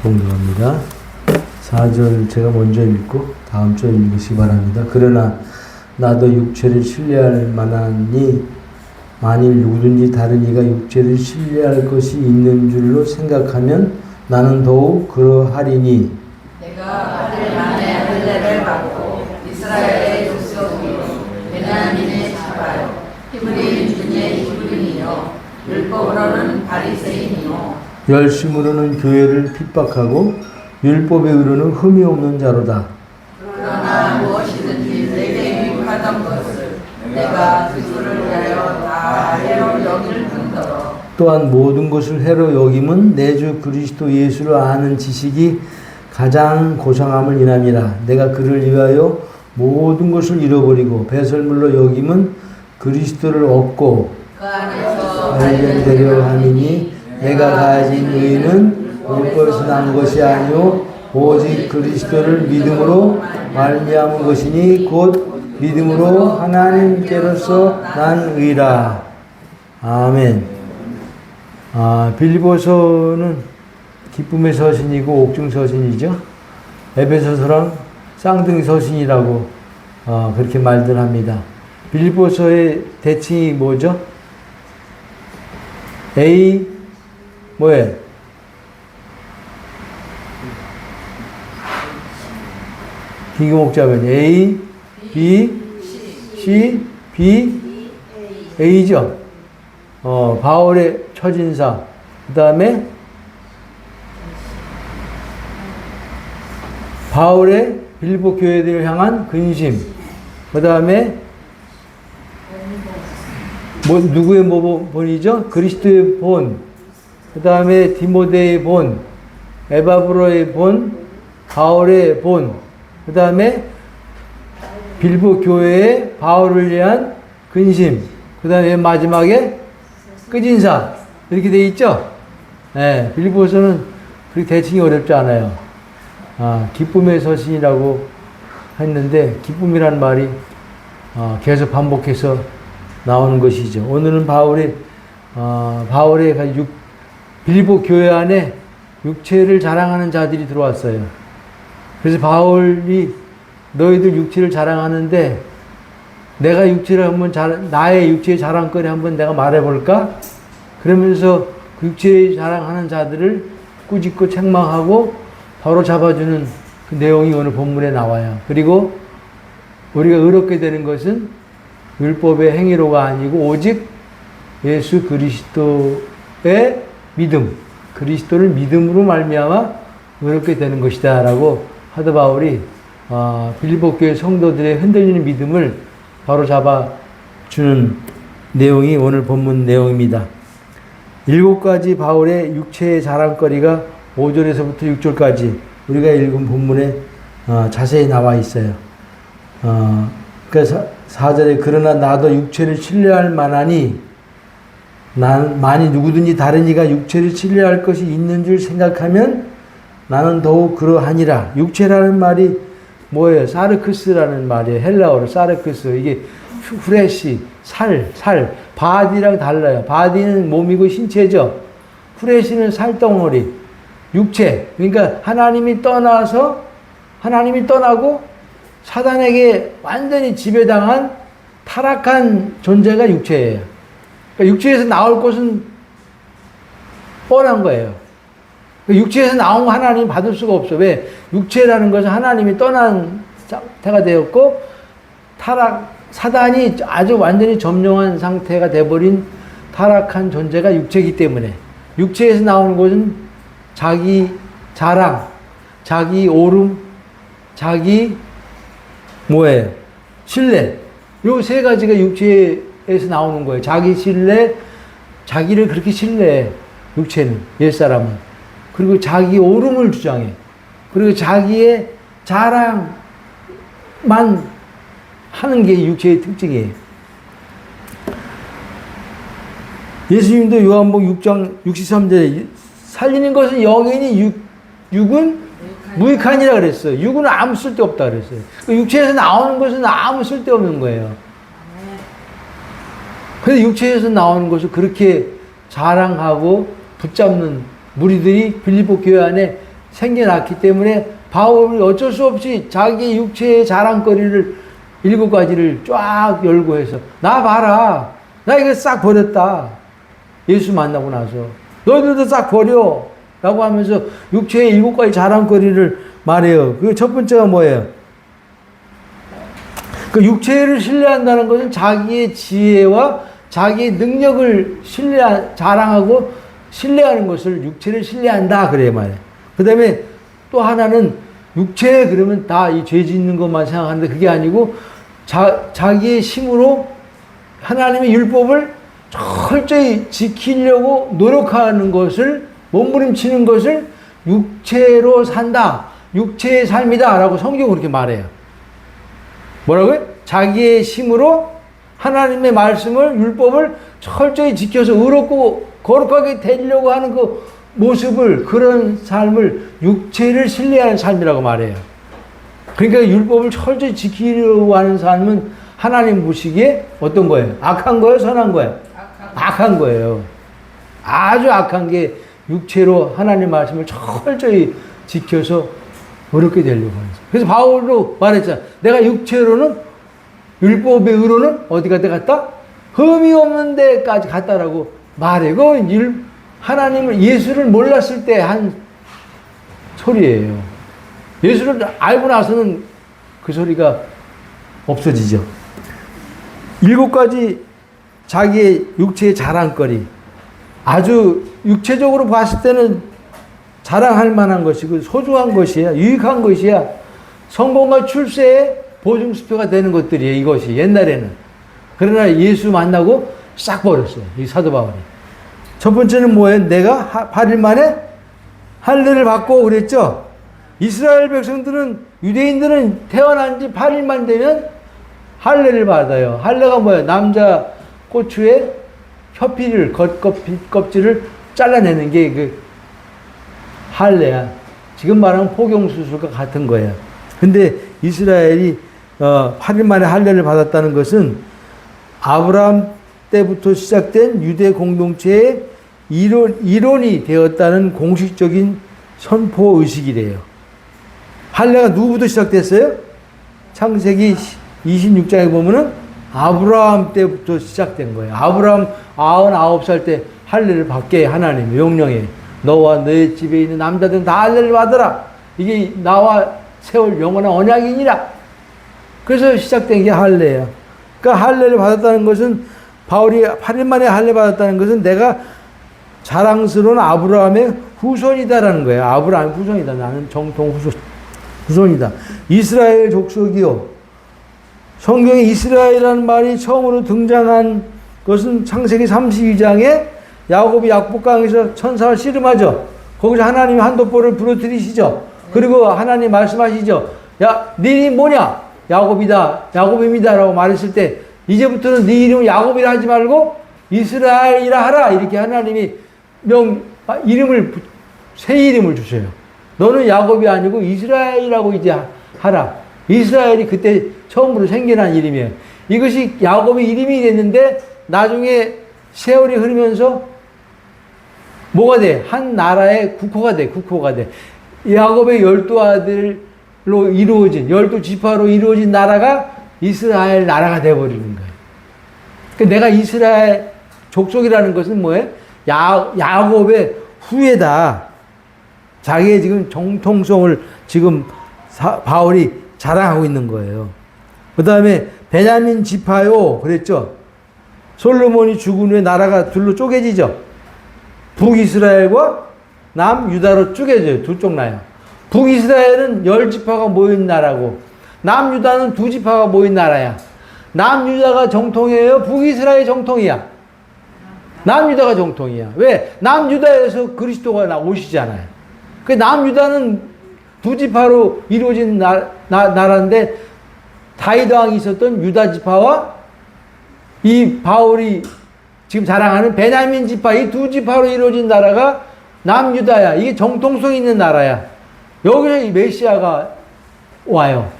봉독합니다. 4절 제가 먼저 읽고 다음 절 읽으시기 바랍니다. 그러나 나도 육체를 신뢰할 만하니 만일 누구든지 다른 이가 육체를 신뢰할 것이 있는 줄로 생각하면 나는 더욱 그러하리니 내가 아들 만의 아들내를 받고 이스라엘의 족속이요 베냐민의 자가요 히브리인 중에 히브리인이요 율법으로는 바리새인이요 열심으로는 교회를 핍박하고 율법에 의로는 흠이 없는 자로다. 그러나 무엇이든지 내게 유익하던 것을 내가 그들을 위하여 다 해로 여길 뿐더러 또한 모든 것을 해로 여김은 내 주 그리스도 예수를 아는 지식이 가장 고상함을 인함이라. 내가 그를 위하여 모든 것을 잃어버리고 배설물로 여김은 그리스도를 얻고 그 안에서 발견되려 함이니 내가 가진 의는 올 것에서 난 것이 아니요 오직 그리스도를 믿음으로 말미암은 것이니 곧 믿음으로 하나님께로서 난 의라. 아멘. 빌립보서는 기쁨의 서신이고 옥중 서신이죠. 에베소서랑 쌍둥이 서신이라고 그렇게 말들 합니다. 빌립보서의 대칭이 뭐죠? A 뭐예요? 비교목자면 A, B, C, B, A죠. 바울의 첫인사. 그 다음에 바울의 빌립보 교회들을 향한 근심. 그 다음에 누구의 본이죠? 그리스도의 본. 그 다음에 디모데의 본. 에바브로의 본. 바울의 본. 그 다음에 빌립보 교회의 바울을 위한 근심. 그 다음에 마지막에 끝인사. 이렇게 돼 있죠? 네, 빌립보서는 그렇게 대칭이 어렵지 않아요. 기쁨의 서신이라고 했는데, 기쁨이란 말이 계속 반복해서 나오는 것이죠. 오늘은 바울의 빌립보 교회 안에 육체를 자랑하는 자들이 들어왔어요. 그래서 바울이 너희들 육체를 자랑하는데 내가 육체를 나의 육체의 자랑거리 한번 내가 말해볼까? 그러면서 그 육체의 자랑하는 자들을 꾸짖고 책망하고 바로 잡아주는 그 내용이 오늘 본문에 나와요. 그리고 우리가 의롭게 되는 것은 율법의 행위로가 아니고 오직 예수 그리스도의 믿음, 그리스도를 믿음으로 말미암아 의롭게 되는 것이다 라고 사도 바울이 빌립보 교회 성도들의 흔들리는 믿음을 바로 잡아주는 내용이 오늘 본문 내용입니다. 7가지 바울의 육체의 자랑거리가 5절에서부터 6절까지 우리가 읽은 본문에 자세히 나와 있어요. 그래서 4절에 그러나 나도 육체를 신뢰할 만하니 만일 누구든지 다른 이가 육체를 신뢰할 것이 있는 줄 생각하면 나는 더욱 그러하니라. 육체라는 말이 뭐예요? 사르크스라는 말이에요. 헬라어로 사르크스. 이게 후레시, 살. 바디랑 달라요. 바디는 몸이고 신체죠. 후레시는 살덩어리, 육체. 그러니까 하나님이 떠나고 사단에게 완전히 지배당한 타락한 존재가 육체예요. 그러니까 육체에서 나올 것은 뻔한 거예요. 육체에서 나온 거 하나님이 받을 수가 없어. 왜? 육체라는 것은 하나님이 떠난 상태가 되었고 사단이 아주 완전히 점령한 상태가 돼버린 타락한 존재가 육체이기 때문에 육체에서 나오는 것은 자기 자랑, 자기 오름, 자기 뭐예요? 신뢰. 요 세 가지가 육체에서 나오는 거예요. 자기 신뢰, 자기를 그렇게 신뢰해. 육체는, 옛사람은. 그리고 자기 오름을 주장해. 그리고 자기의 자랑만 하는 게 육체의 특징이에요. 예수님도 요한복음 6장 63절에 살리는 것은 영이니 육은 무익하니라 그랬어요. 육은 아무 쓸데없다 그랬어요. 육체에서 나오는 것은 아무 쓸데없는 거예요. 그래서 육체에서 나오는 것을 그렇게 자랑하고 붙잡는 무리들이 빌립보 교회 안에 생겨났기 때문에 바울이 어쩔 수 없이 자기 육체의 자랑거리를 7가지를 쫙 열고 해서 나 봐라. 나 이거 싹 버렸다. 예수 만나고 나서. 너희들도 싹 버려. 라고 하면서 육체의 7가지 자랑거리를 말해요. 그 첫 번째가 뭐예요? 그 육체를 신뢰한다는 것은 자기의 지혜와 자기의 능력을 자랑하고 신뢰하는 것을 육체를 신뢰한다. 그래요, 말이에요. 그 다음에 또 하나는 육체 그러면 다 이 죄 짓는 것만 생각하는데 그게 아니고 자기의 힘으로 하나님의 율법을 철저히 지키려고 노력하는 것을 몸부림치는 것을 육체로 산다. 육체의 삶이다. 라고 성경은 그렇게 말해요. 뭐라고요? 자기의 힘으로 하나님의 말씀을 율법을 철저히 지켜서 의롭고 거룩하게 되려고 하는 그 모습을 그런 삶을 육체를 신뢰하는 삶이라고 말해요. 그러니까 율법을 철저히 지키려고 하는 삶은 하나님 보시기에 어떤 거예요? 악한 거예요? 선한 거예요? 악한 거예요. 아주 악한 게 육체로 하나님 말씀을 철저히 지켜서 어렵게 되려고 하는 거예요. 그래서 바울도 말했잖아. 내가 육체로는 율법의 의로는 어디 갔다? 흠이 없는 데까지 갔다라고 말해. 그 하나님을 예수를 몰랐을 때 한 소리예요. 예수를 알고 나서는 그 소리가 없어지죠. 7가지 자기의 육체의 자랑거리. 아주 육체적으로 봤을 때는 자랑할 만한 것이고 소중한 것이야. 유익한 것이야. 성공과 출세의 보증수표가 되는 것들이에요. 이것이 옛날에는. 그러나 예수 만나고 싹 버렸어요. 이 사도 바울이. 첫 번째는 뭐예요? 내가 8일 만에 할례를 받고 그랬죠. 이스라엘 백성들은 유대인들은 태어난 지 8일만 되면 할례를 받아요. 할례가 뭐예요? 남자 고추의 혀피를 껍질을 잘라내는 게 그 할례야. 지금 말하면 포경수술과 같은 거예요. 근데 이스라엘이 8일 만에 할례를 받았다는 것은 아브라함 때부터 시작된 유대 공동체의 일원이 되었다는 공식적인 선포 의식이래요. 할례가 누구부터 시작됐어요? 창세기 26장에 보면은 아브라함 때부터 시작된 거예요. 아브라함 99살 때 할례를 받게 하나님 명령해. 너와 너의 집에 있는 남자들은 다 할례를 받으라. 이게 나와 세월 영원한 언약이니라. 그래서 시작된 게 할례예요. 그러니까 할례를 받았다는 것은 바울이 8일 만에 할례 받았다는 것은 내가 자랑스러운 아브라함의 후손이다라는 거예요. 아브라함의 후손이다. 나는 정통 후손이다. 이스라엘 족속이요. 성경에 이스라엘이라는 말이 처음으로 등장한 것은 창세기 32장에 야곱이 약복강에서 천사를 씨름하죠. 거기서 하나님이 한돋보를 부러뜨리시죠. 그리고 하나님 말씀하시죠. 야, 네 이름 뭐냐? 야곱이다. 야곱입니다. 라고 말했을 때 이제부터는 네 이름을 야곱이라 하지 말고 이스라엘이라 하라. 이렇게 하나님이 새 이름을 주세요. 너는 야곱이 아니고 이스라엘이라고 이제 하라. 이스라엘이 그때 처음으로 생겨난 이름이에요. 이것이 야곱의 이름이 됐는데 나중에 세월이 흐르면서 뭐가 돼? 한 나라의 국호가 돼. 야곱의 12아들로 이루어진 12지파로 이루어진 나라가 이스라엘 나라가 되어버리는 거예요. 그러니까 내가 이스라엘 족속이라는 것은 뭐예요? 야곱의 후예다. 자기의 지금 정통성을 지금 바울이 자랑하고 있는 거예요. 그 다음에 베냐민 지파요 그랬죠. 솔로몬이 죽은 후에 나라가 둘로 쪼개지죠. 북이스라엘과 남유다로 쪼개져요. 두 쪽 나요. 북이스라엘은 10지파가 모인 나라고 남유다는 2지파가 모인 나라야. 남유다가 정통이에요? 북이스라엘 정통이야? 남유다가 정통이야. 왜? 남유다에서 그리스도가 오시잖아요. 그 남유다는 2지파로 이루어진 나라인데 다윗 왕이 있었던 유다 지파와 이 바울이 지금 자랑하는 베냐민 지파, 이 2지파로 이루어진 나라가 남유다야. 이게 정통성 있는 나라야. 여기서 이 메시아가 와요.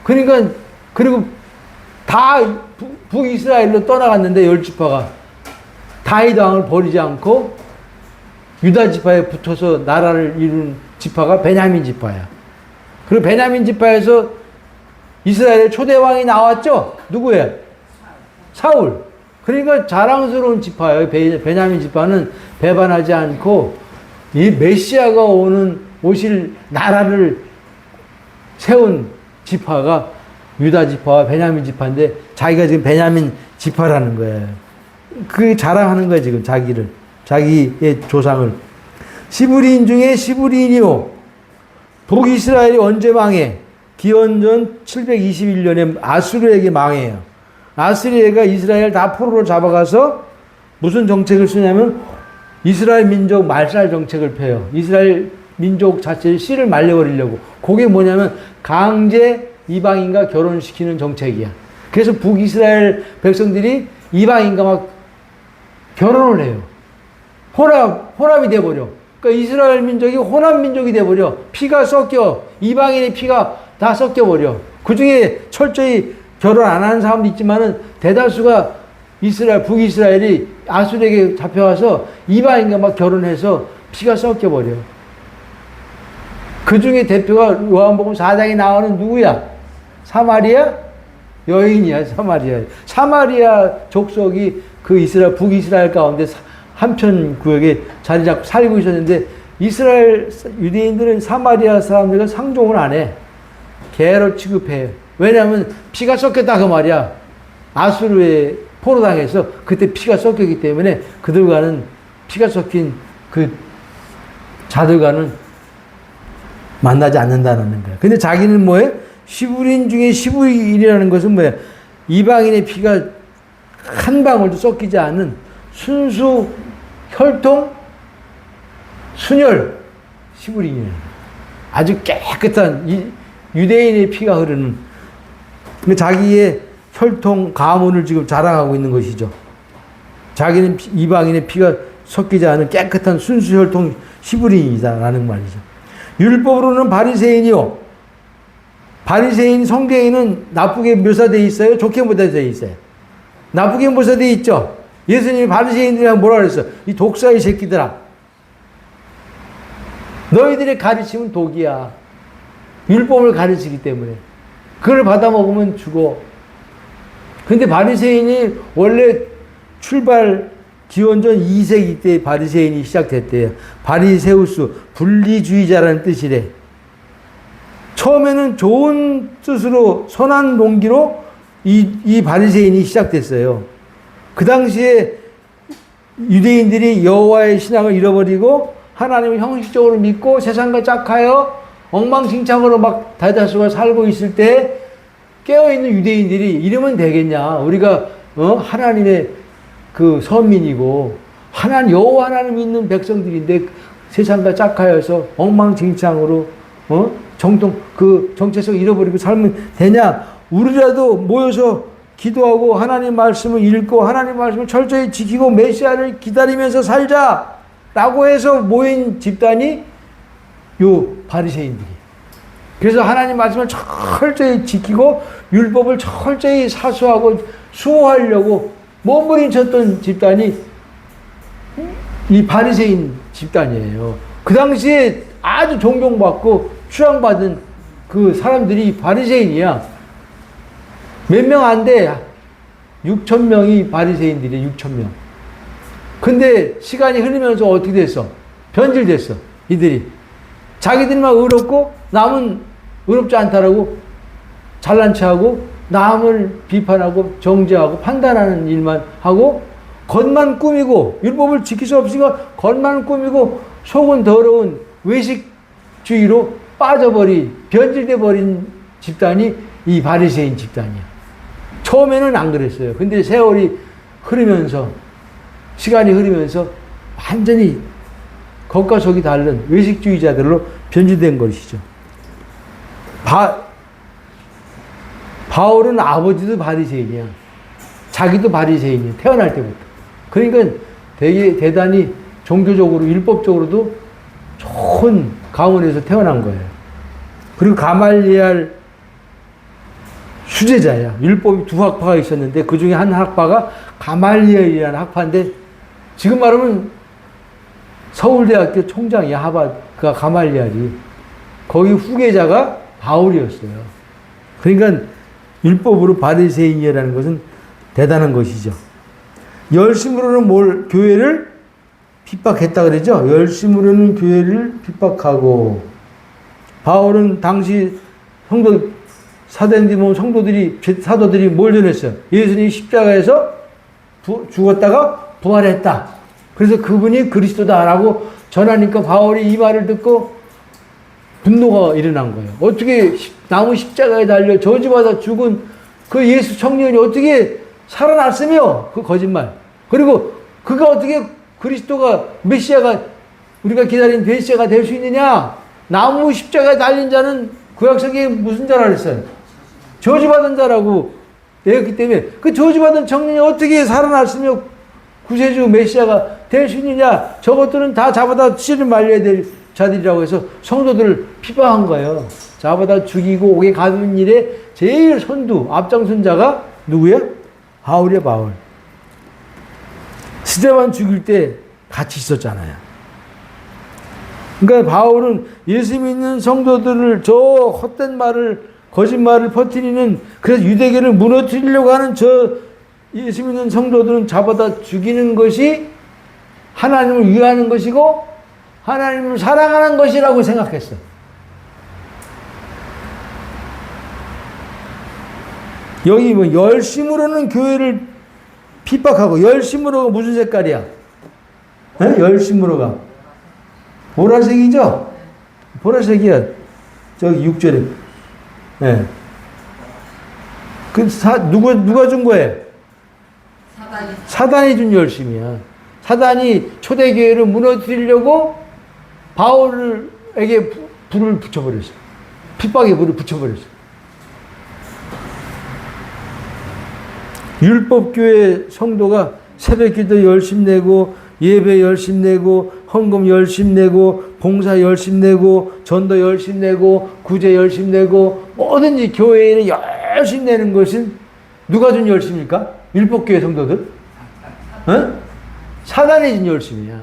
그러니까, 그리고 다 북이스라엘로 떠나갔는데 10지파가 다윗 왕을 버리지 않고 유다 지파에 붙어서 나라를 이룬 지파가 베냐민 지파야. 그리고 베냐민 지파에서 이스라엘의 초대 왕이 나왔죠? 누구예요? 사울. 그러니까 자랑스러운 지파예요. 베냐민 지파는 배반하지 않고 이 메시아가 오실 나라를 세운 지파가 유다 지파와 베냐민 지파인데 자기가 지금 베냐민 지파라는 거예요. 그 자랑하는 거예요, 지금 자기의 조상을. 시브리인 중에 시브리인이요. 북이스라엘이 언제 망해? 기원전 721년에 아수르에게 망해요. 아수르가 이스라엘 다 포로로 잡아가서 무슨 정책을 쓰냐면 이스라엘 민족 말살 정책을 펴요. 이스라엘 민족 자체를 씨를 말려버리려고. 그게 뭐냐면 강제 이방인과 결혼시키는 정책이야. 그래서 북이스라엘 백성들이 이방인과 막 결혼을 해요. 혼합이 돼버려. 그러니까 이스라엘 민족이 혼합 민족이 돼버려. 피가 섞여. 이방인의 피가 다 섞여버려. 그 중에 철저히 결혼 안 하는 사람도 있지만은 대다수가 북이스라엘이 아수르에게 잡혀와서 이방인과 막 결혼해서 피가 섞여버려. 그 중에 대표가 요한복음 4장에 나오는 누구야? 사마리아? 여인이야, 사마리아. 사마리아 족속이 그 북이스라엘 가운데 한편 구역에 자리 잡고 살고 있었는데 유대인들은 사마리아 사람들과 상종을 안 해. 개로 취급해. 왜냐하면 피가 섞였다 그 말이야. 아수르에 포로당해서 그때 피가 섞였기 때문에 그들과는 피가 섞인 그 자들과는 만나지 않는다는 거야. 근데 자기는 뭐예요? 시브리인 중에 시브리인이라는 것은 뭐예요? 이방인의 피가 한 방울도 섞이지 않은 순수 혈통 순혈 시브리인이에요. 아주 깨끗한 유대인의 피가 흐르는 자기의 혈통 가문을 지금 자랑하고 있는 것이죠. 자기는 이방인의 피가 섞이지 않은 깨끗한 순수 혈통 시브리인이다라는 말이죠. 율법으로는 바리새인이요. 바리새인 성경에는 나쁘게 묘사되어 있어요? 좋게 묘사되어 있어요? 나쁘게 묘사되어 있죠? 예수님이 바리새인들이랑 뭐라 그랬어? 이 독사의 새끼들아. 너희들의 가르침은 독이야. 율법을 가르치기 때문에. 그걸 받아먹으면 죽어. 근데 바리새인이 원래 기원전 2세기 때 바리새인이 시작됐대요. 바리세우스, 분리주의자라는 뜻이래. 처음에는 좋은 뜻으로 선한 동기로 이 바리새인이 시작됐어요. 그 당시에 유대인들이 여호와의 신앙을 잃어버리고 하나님을 형식적으로 믿고 세상과 짝하여 엉망진창으로 막 대다수가 살고 있을 때 깨어있는 유대인들이 이러면 되겠냐. 우리가 하나님의 그 선민이고 여호와 하나님 믿는 백성들인데 세상과 짝하여서 엉망진창으로 그 정체성을 잃어버리고 살면 되냐. 우리라도 모여서 기도하고 하나님 말씀을 읽고 하나님 말씀을 철저히 지키고 메시아를 기다리면서 살자라고 해서 모인 집단이 요 바리새인들이. 그래서 하나님 말씀을 철저히 지키고 율법을 철저히 사수하고 수호하려고 몸부림쳤던 집단이 이 바리새인 집단이에요. 그 당시에 아주 존경받고 추앙받은 그 사람들이 바리새인이야. 몇 명 안 돼. 6천 명이 바리새인들이야. 6천 명. 근데 시간이 흐르면서 어떻게 됐어? 변질됐어. 이들이. 자기들만 의롭고 남은 의롭지 않다라고 잘난 체하고 남을 비판하고 정죄하고 판단하는 일만 하고 겉만 꾸미고 율법을 지킬 수 없으니까 겉만 꾸미고 속은 더러운 외식주의로 변질돼 버린 집단이 이 바리새인 집단이야. 처음에는 안 그랬어요. 근데 세월이 흐르면서 시간이 흐르면서 완전히 겉과 속이 다른 외식주의자들로 변질된 것이죠. 바울은 아버지도 바리새인이야. 자기도 바리새인이야. 태어날 때부터. 그러니까 되게 대단히 종교적으로 율법적으로도 좋은 가문에서 태어난 거예요. 그리고 가말리엘 수제자야. 율법이 두 학파가 있었는데 그 중에 한 학파가 가말리엘이라는 학파인데 지금 말하면 서울대학교 총장이야. 그가 가말리엘이. 거기 후계자가 바울이었어요. 그러니까 율법으로 바리새인이라는 것은 대단한 것이죠. 열심으로는 교회를 핍박했다 그러죠. 열심으로는 교회를 핍박하고, 바울은 당시 사도행전 보면 사도들이 뭘 전했어요? 예수님이 십자가에서 죽었다가 부활했다. 그래서 그분이 그리스도다라고 전하니까 바울이 이 말을 듣고 분노가 일어난 거예요. 어떻게 나무 십자가에 달려 저주받아 죽은 그 예수 청년이 어떻게 살아났으며, 그 거짓말. 그리고 그가 어떻게 그리스도가 메시아가 우리가 기다린 메시아가 될 수 있느냐? 나무 십자가에 달린 자는 구약성경에 무슨 자라 그랬어요? 저주받은 자라고 되었기 때문에 그 저주받은 청년이 어떻게 살아났으며 구세주 메시아가 될 수 있느냐? 저것들은 다 잡아다 씨를 말려야 될 자들이라고 해서 성도들을 핍박한 거예요. 잡아다 죽이고 옥에 가두는 일에 제일 앞장선 자가 누구야? 바울이야, 바울. 스데반 죽일 때 같이 있었잖아요. 그러니까 바울은 예수 믿는 성도들을 저 헛된 말을, 거짓말을 퍼뜨리는, 그래서 유대교를 무너뜨리려고 하는 저 예수 믿는 성도들은 잡아다 죽이는 것이 하나님을 위하는 것이고 하나님을 사랑하는 것이라고 생각했어. 여기 뭐 열심으로는 교회를 핍박하고, 열심으로가 무슨 색깔이야? 네? 열심으로가 보라색이죠? 보라색이야. 저기 6절에. 네. 누가 준 거예요? 사단이 준 열심이야. 사단이 초대교회를 무너뜨리려고 바울에게 불을 붙여버렸어. 핍박에 불을 붙여버렸어. 율법교회 성도가 새벽기도 열심 내고, 예배 열심 내고, 헌금 열심 내고, 봉사 열심 내고, 전도 열심 내고, 구제 열심 내고, 뭐든지 교회에 열심 내는 것은 누가 준 열심입니까? 율법교회 성도들? 어? 사단이 준 열심이야.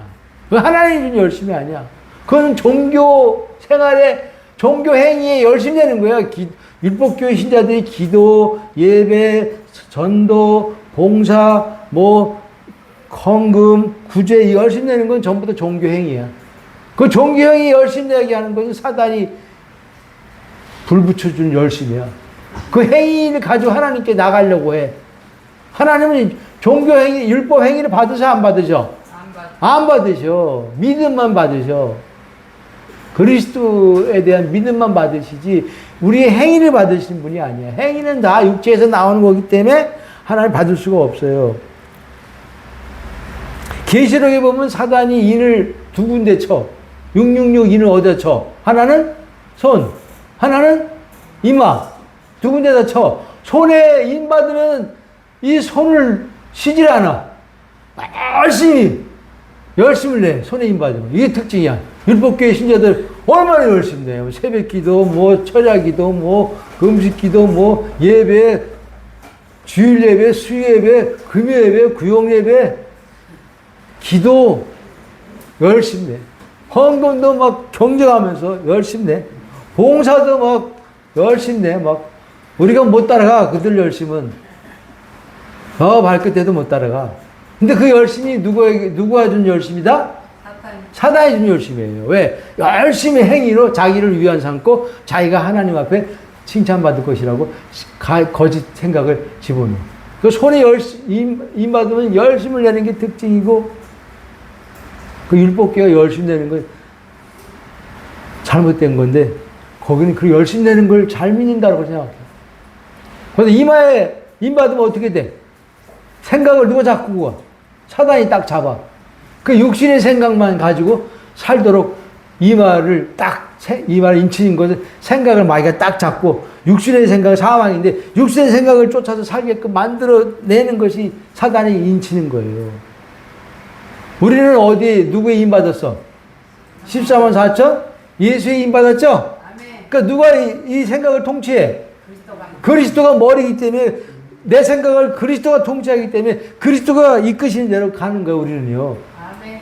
그건 하나님이 준 열심이 아니야. 그건 종교 생활에, 종교 행위에 열심 내는 거야. 율법교회 신자들이 기도, 예배, 전도, 봉사, 헌금, 구제 열심 내는 건 전부 다 종교 행위야. 그 종교 행위 열심 내게 하는 것은 사단이 불 붙여준 열심이야. 그 행위를 가지고 하나님께 나가려고 해. 하나님은 종교 행위, 율법 행위를 받으셔, 안 받으셔? 안 받으셔. 믿음만 받으셔. 그리스도에 대한 믿음만 받으시지 우리의 행위를 받으신 분이 아니야. 행위는 다 육체에서 나오는 거기 때문에 하나님 받을 수가 없어요. 계시록에 보면 사단이 인을 두 군데 쳐. 666 인을 어디다 쳐? 하나는 손, 하나는 이마. 두 군데다 쳐. 손에 인 받으면 이 손을 쉬질 않아. 열심을 내. 손에 인 받으면. 이게 특징이야. 율법교회 신자들 얼마나 열심히 내요. 새벽기도, 철야기도, 금식기도, 예배, 주일예배, 수요예배, 금요예배, 구용예배, 기도 열심히 내. 헌금도 막 경쟁하면서 열심히 내. 봉사도 막 열심히 내. 우리가 못 따라가. 그들 열심은. 저 발끝에도 못 따라가. 근데 그 열심이 누가 준 열심이다? 사단이 준 열심이에요. 왜? 열심히 행위로 자기를 위안 삼고 자기가 하나님 앞에 칭찬받을 것이라고 거짓 생각을 집어넣어. 그 손에 임 받으면 열심을 내는 게 특징이고, 그 율법교가 열심 내는 건 잘못된 건데, 거기는 그 열심 내는 걸 잘 믿는다고 생각해. 그런데 이마에 임 받으면 어떻게 돼? 생각을 누가 잡고 가? 사단이 딱 잡아. 그 육신의 생각만 가지고 살도록 이마를 인치는 것은 생각을 마귀가 딱 잡고, 육신의 생각은 사망인데 육신의 생각을 쫓아서 살게끔 만들어내는 것이 사단이 인치는 거예요. 우리는 어디에 누구에 임받았어? 14만 4천? 예수에 임받았죠? 그러니까 누가 이 생각을 통치해? 그리스도가 머리이기 때문에 내 생각을 그리스도가 통치하기 때문에 그리스도가 이끄시는 대로 가는 거예요, 우리는요.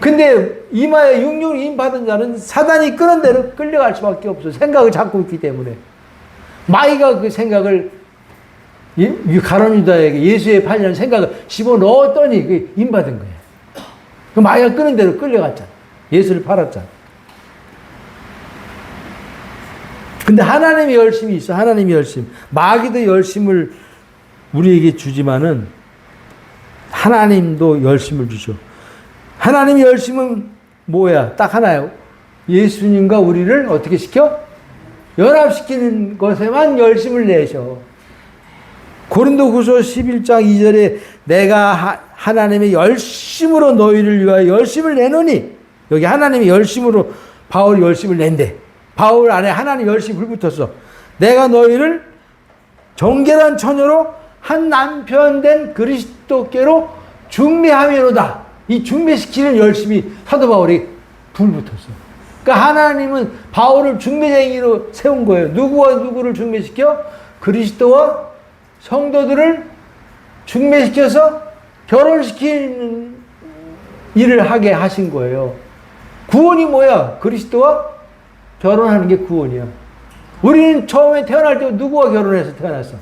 근데 이마에 육육을 임 받은 자는 사단이 끄는 대로 끌려갈 수밖에 없어. 생각을 잡고 있기 때문에. 마귀가 그 생각을 가룟 유다에게 예수의 팔리라는 생각을 집어넣었더니 임 받은 거야. 그 마귀가 끄는 대로 끌려갔잖아. 예수를 팔았잖아. 근데 하나님의 열심이 있어. 하나님의 열심. 마귀도 열심을 우리에게 주지만은 하나님도 열심을 주죠. 하나님의 열심은 뭐야? 딱 하나요. 예수님과 우리를 어떻게 시켜? 연합시키는 것에만 열심을 내셔. 고린도후서 11장 2절에 내가 하나님의 열심으로 너희를 위하여 열심을 내노니, 여기 하나님의 열심으로 바울이 열심을 낸대. 바울 안에 하나님 열심이 불붙었어. 내가 너희를 정결한 처녀로 한 남편 된 그리스도께로 중매하미로다. 이 중매시키는 열심이 사도 바울이 불붙었어. 그러니까 하나님은 바울을 중매쟁이로 세운 거예요. 누구와 누구를 중매시켜? 그리스도와 성도들을 중매시켜서 결혼시키는 일을 하게 하신 거예요. 구원이 뭐야? 그리스도와 결혼하는 게 구원이야. 우리는 처음에 태어날 때 누구와 결혼해서 태어났어?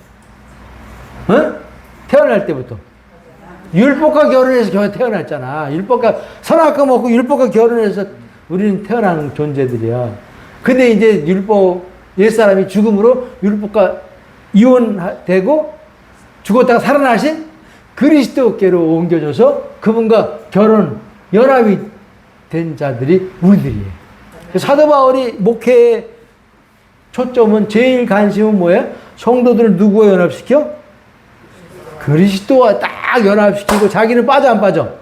어? 태어날 때부터. 율법과 결혼해서 태어났잖아. 율법과, 선악과 먹고 율법과 결혼해서 우리는 태어나는 존재들이야. 근데 이제 옛사람이 죽음으로 율법과 이혼되고 죽었다가 살아나신 그리스도께로 옮겨져서 그분과 연합이 된 자들이 우리들이에요. 사도 바울이 목회의 초점은 제일 관심은 뭐예요? 성도들을 누구와 연합시켜? 그리스도와 딱 연합시키고 자기는 빠져 안 빠져?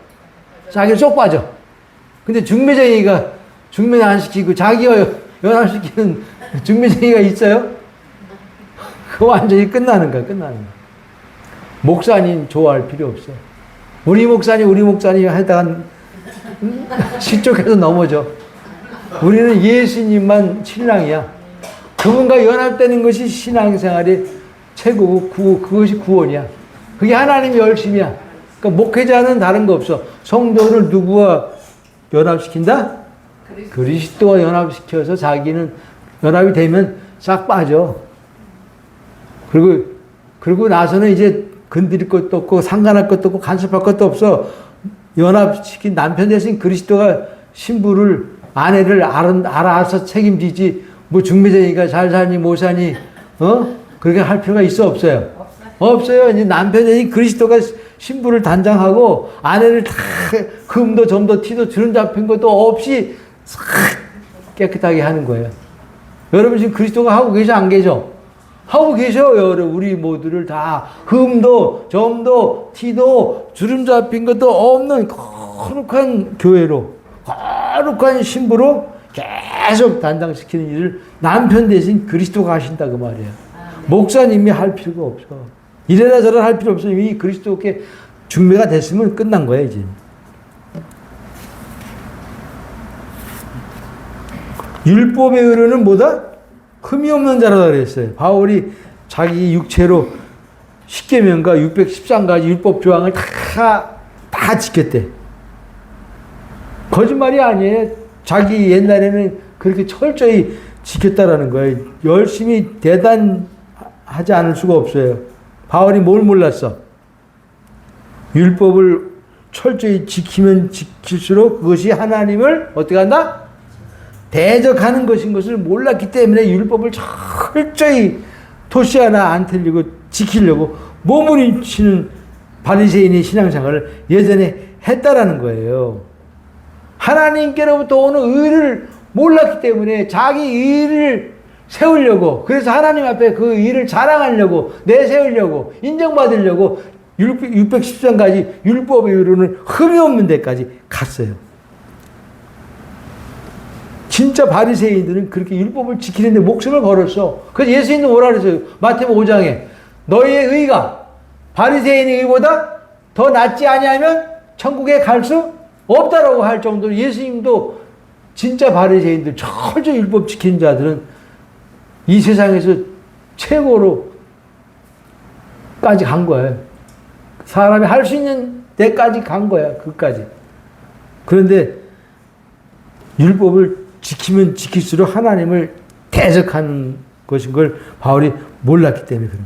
자기는 쏙 빠져. 근데 중매쟁이가 중매 안 시키고 자기와 연합시키는 중매쟁이가 있어요? 그거 완전히 끝나는 거야. 목사님 좋아할 필요 없어. 우리 목사님 하다가 실족해서 넘어져. 우리는 예수님만 신랑이야. 그분과 연합되는 것이 신앙생활의 최고고 그것이 구원이야. 그게 하나님의 열심이야. 그러니까 목회자는 다른 거 없어. 성도를 누구와 연합시킨다? 그리스도와 연합시켜서 자기는 연합이 되면 싹 빠져. 그리고 나서는 이제 건드릴 것도 없고 상관할 것도 없고 간섭할 것도 없어. 연합시킨 남편 대신 그리스도가 신부를 아내를 알아서 책임지지. 뭐 중매쟁이가 잘 사니 못 사니 그렇게 할 필요가 있어 없어요? 없어요. 이제 남편 대신 그리스도가 신부를 단장하고 아내를 다 금도 점도 티도 주름 잡힌 것도 없이 깨끗하게 하는 거예요. 여러분 지금 그리스도가 하고 계셔 안 계셔? 하고 계셔요. 우리 모두를 다 흠도 점도 티도 주름 잡힌 것도 없는 거룩한 교회로 거룩한 신부로 계속 단장시키는 일을 남편 대신 그리스도가 하신다 그 말이에요. 목사님이 할 필요가 없어. 이래라 저래라 할 필요 없어. 이미 그리스도께 중매가 됐으면 끝난 거야 이제. 율법의 의로는 뭐다? 흠이 없는 자라다 그랬어요. 바울이 자기 육체로 십계명과 613가지 율법 조항을 다 지켰대. 거짓말이 아니에요. 자기 옛날에는 그렇게 철저히 지켰다라는 거예요. 열심히 대단하지 않을 수가 없어요. 바울이 뭘 몰랐어? 율법을 철저히 지키면 지킬수록 그것이 하나님을 어떻게 한다? 대적하는 것인 것을 몰랐기 때문에 율법을 철저히 토시 하나 안 틀리고 지키려고 몸부림치는 바리새인의 신앙생활을 예전에 했다라는 거예요. 하나님께로부터 오는 의를 몰랐기 때문에 자기 의를 세우려고, 그래서 하나님 앞에 그 의를 자랑하려고, 내세우려고, 인정받으려고 613가지 율법의 의로는 흠이 없는 데까지 갔어요. 진짜 바리새인들은 그렇게 율법을 지키는데 목숨을 걸었어. 그래서 예수님도 뭐라 그랬어요? 마태복음 5장에 너희의 의가 바리새인의 의보다 더 낫지 아니하면 천국에 갈 수 없다라고 할 정도로 예수님도 진짜 바리새인들, 철저히 율법 지키는 자들은 이 세상에서 최고로까지 간 거예요. 사람이 할 수 있는 데까지 간 거야. 그까지. 그런데 율법을 지키면 지킬수록 하나님을 대적하는 것인 걸 바울이 몰랐기 때문에 그런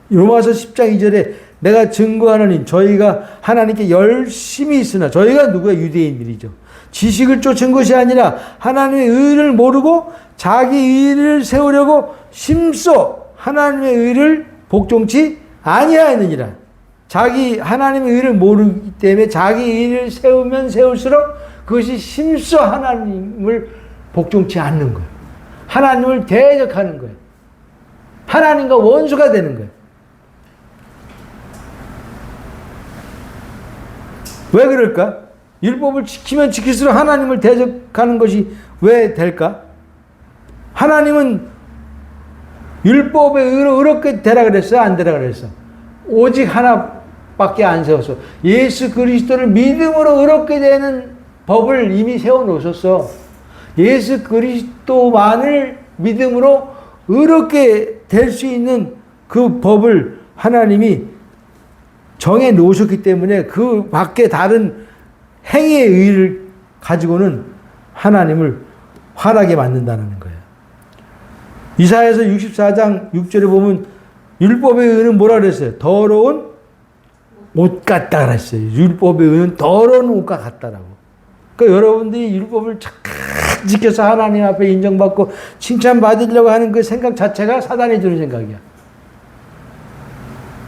거예요. 로마서 10장 2절에 내가 증거하노니 저희가 하나님께 열심히 있으나 저희가 누구야? 유대인들이죠. 지식을 쫓은 것이 아니라 하나님의 의를 모르고 자기 의를 세우려고 심소 하나님의 의를 복종치 아니하였느니라. 자기 하나님의 의를 모르기 때문에 자기 의를 세우면 세울수록 그것이 심소 하나님을 복종치 않는 거예요. 하나님을 대적하는 거예요. 하나님과 원수가 되는 거예요. 왜 그럴까? 율법을 지키면 지킬수록 하나님을 대적하는 것이 왜 될까? 하나님은 율법의 의로 의롭게 되라 그랬어요? 안 되라 그랬어? 오직 하나밖에 안 세웠어. 예수 그리스도를 믿음으로 의롭게 되는 법을 이미 세워놓으셨어. 예수 그리스도만을 믿음으로 의롭게 될 수 있는 그 법을 하나님이 정해 놓으셨기 때문에 그 밖에 다른 행위의 의를 가지고는 하나님을 화나게 만든다는 거예요. 이사야서 64장 6절에 보면 율법의 의는 뭐라 그랬어요? 더러운 옷 같다 그랬어요. 율법의 의는 더러운 옷과 같다라고. 그러니까 여러분들이 율법을 착 지켜서 하나님 앞에 인정받고 칭찬받으려고 하는 그 생각 자체가 사단이 주는 생각이야.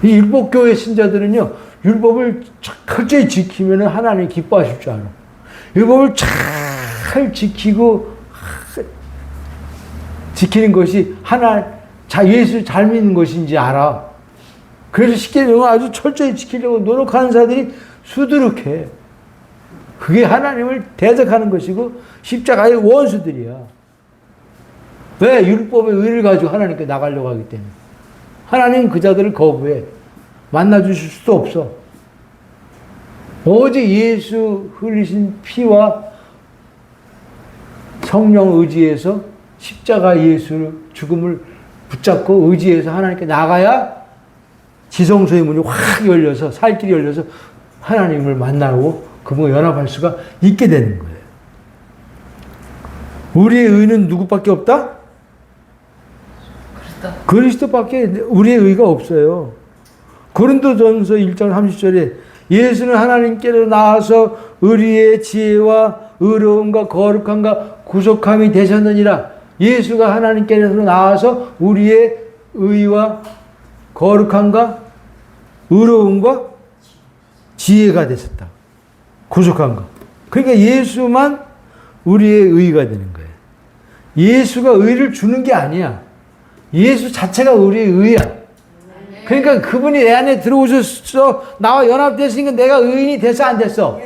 이 율법교회 신자들은요, 율법을 철저히 지키면 하나님이 기뻐하실 줄 알아. 율법을 잘 지키고, 지키는 것이 예수 잘 믿는 것인지 알아. 그래서 쉽게 되면 아주 철저히 지키려고 노력하는 사람들이 수두룩해. 그게 하나님을 대적하는 것이고, 십자가의 원수들이야. 왜? 율법의 의를 가지고 하나님께 나가려고 하기 때문에. 하나님은 그 자들을 거부해. 만나주실 수도 없어. 오직 예수 흘리신 피와 성령 의지에서 십자가 예수 죽음을 붙잡고 의지해서 하나님께 나가야 지성소의 문이 확 열려서 살길이 열려서 하나님을 만나고 그분과 연합할 수가 있게 되는 거예요. 우리의 의는 누구밖에 없다? 그리스도밖에 우리의 의가 없어요. 고린도전서 1장 30절에 예수는 하나님께로 나와서 우리의 지혜와 의로움과 거룩함과 구속함이 되셨느니라. 예수가 하나님께로 나와서 우리의 의와 거룩함과 의로움과 지혜가 되셨다. 구속함과. 그러니까 예수만 우리의 의가 되는 거예요. 예수가 의를 주는 게 아니야. 예수 자체가 우리의 의야. 그러니까 그분이 내 안에 들어오셔서 나와 연합됐으니까 내가 의인이 됐어, 안 됐어?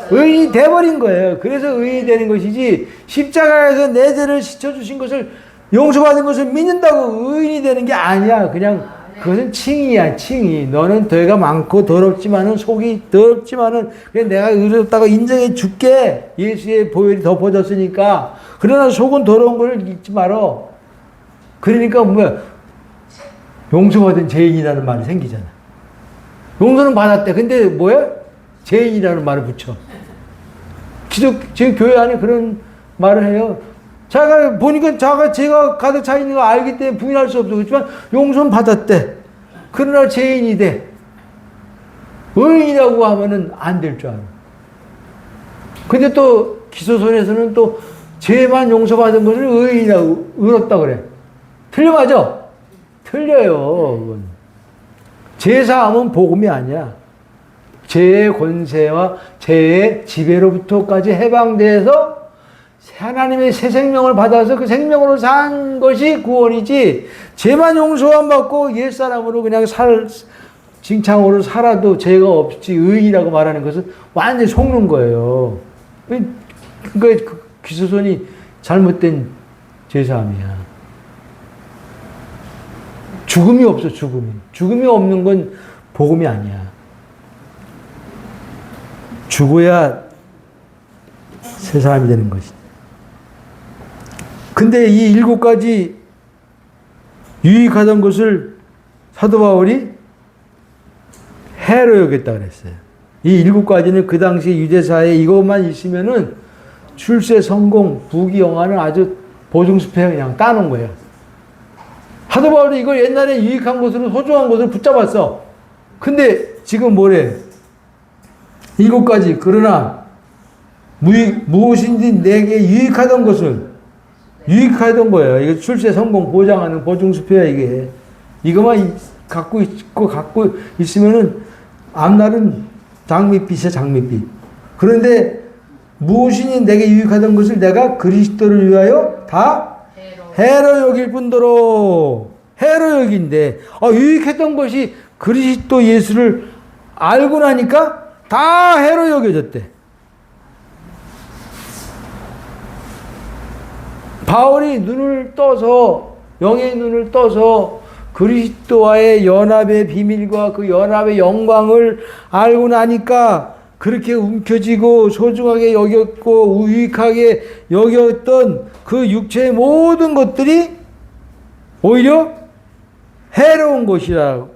의인이 돼버린 거예요. 그래서 의인이 되는 것이지, 십자가에서 내 죄를 씻어주신 것을, 용서받은 것을 믿는다고 의인이 되는 게 아니야. 그냥 그것은 칭의야, 칭의. 너는 죄가 많고 더럽지만은, 속이 더럽지만은 그냥 내가 의롭다고 인정해 줄게. 예수의 보혈이 덮어졌으니까. 그러나 속은 더러운 걸 잊지 말어. 그러니까 뭐야, 용서받은 죄인이라는 말이 생기잖아. 용서는 받았대. 근데 뭐야? 죄인이라는 말을 붙여. 지금 교회 안에 그런 말을 해요. 자가 보니까 죄가 가득 차 있는 거 알기 때문에 부인할 수 없어. 그렇지만 용서는 받았대. 그러나 죄인이 돼. 의인이라고 하면은 안 될 줄 알아. 근데 또 기소선에서는 또 죄만 용서받은 것을 의인이라고, 의롭다고 그래. 틀려 맞아? 틀려요. 그건. 죄사함은 복음이 아니야. 죄의 권세와 죄의 지배로부터까지 해방돼서 하나님의 새 생명을 받아서 그 생명으로 산 것이 구원이지, 죄만 용서 안 받고 옛사람으로 그냥 징창으로 살아도 죄가 없지 의인이라고 말하는 것은 완전히 속는 거예요. 그러니까 기소선이 잘못된 죄사함이야. 죽음이 없어, 죽음이. 죽음이 없는 건 복음이 아니야. 죽어야 새 사람이 되는 것이지. 근데 이 7가지 유익하던 것을 사도 바울이 해로 여겼다 그랬어요. 이 7가지는 그 당시 유대사에 이것만 있으면은 출세 성공 부귀영화는 아주 보증수표에 그냥 따놓은 거예요. 사도 바울이 이걸 옛날에 유익한 것으로 소중한 것으로 붙잡았어. 근데 지금 뭐래? 이것까지 그러나 무엇인지 내게 유익하던 것을 유익하던 거예요. 이거 출세 성공 보장하는 보증수표야 이게. 이거만 갖고 있으면은 앞날은 장밋빛이야 장밋빛. 그런데 무엇이니 내게 유익하던 것을 내가 그리스도를 위하여 다 해로 여길 뿐더러 해로 여긴데 유익했던 것이 그리스도 예수를 알고 나니까 다 해로 여겨졌대. 바울이 눈을 떠서 영의 눈을 떠서 그리스도와의 연합의 비밀과 그 연합의 영광을 알고 나니까 그렇게 움켜쥐고 소중하게 여겼고 유익하게 여겼던 그 육체의 모든 것들이 오히려 해로운 것이라는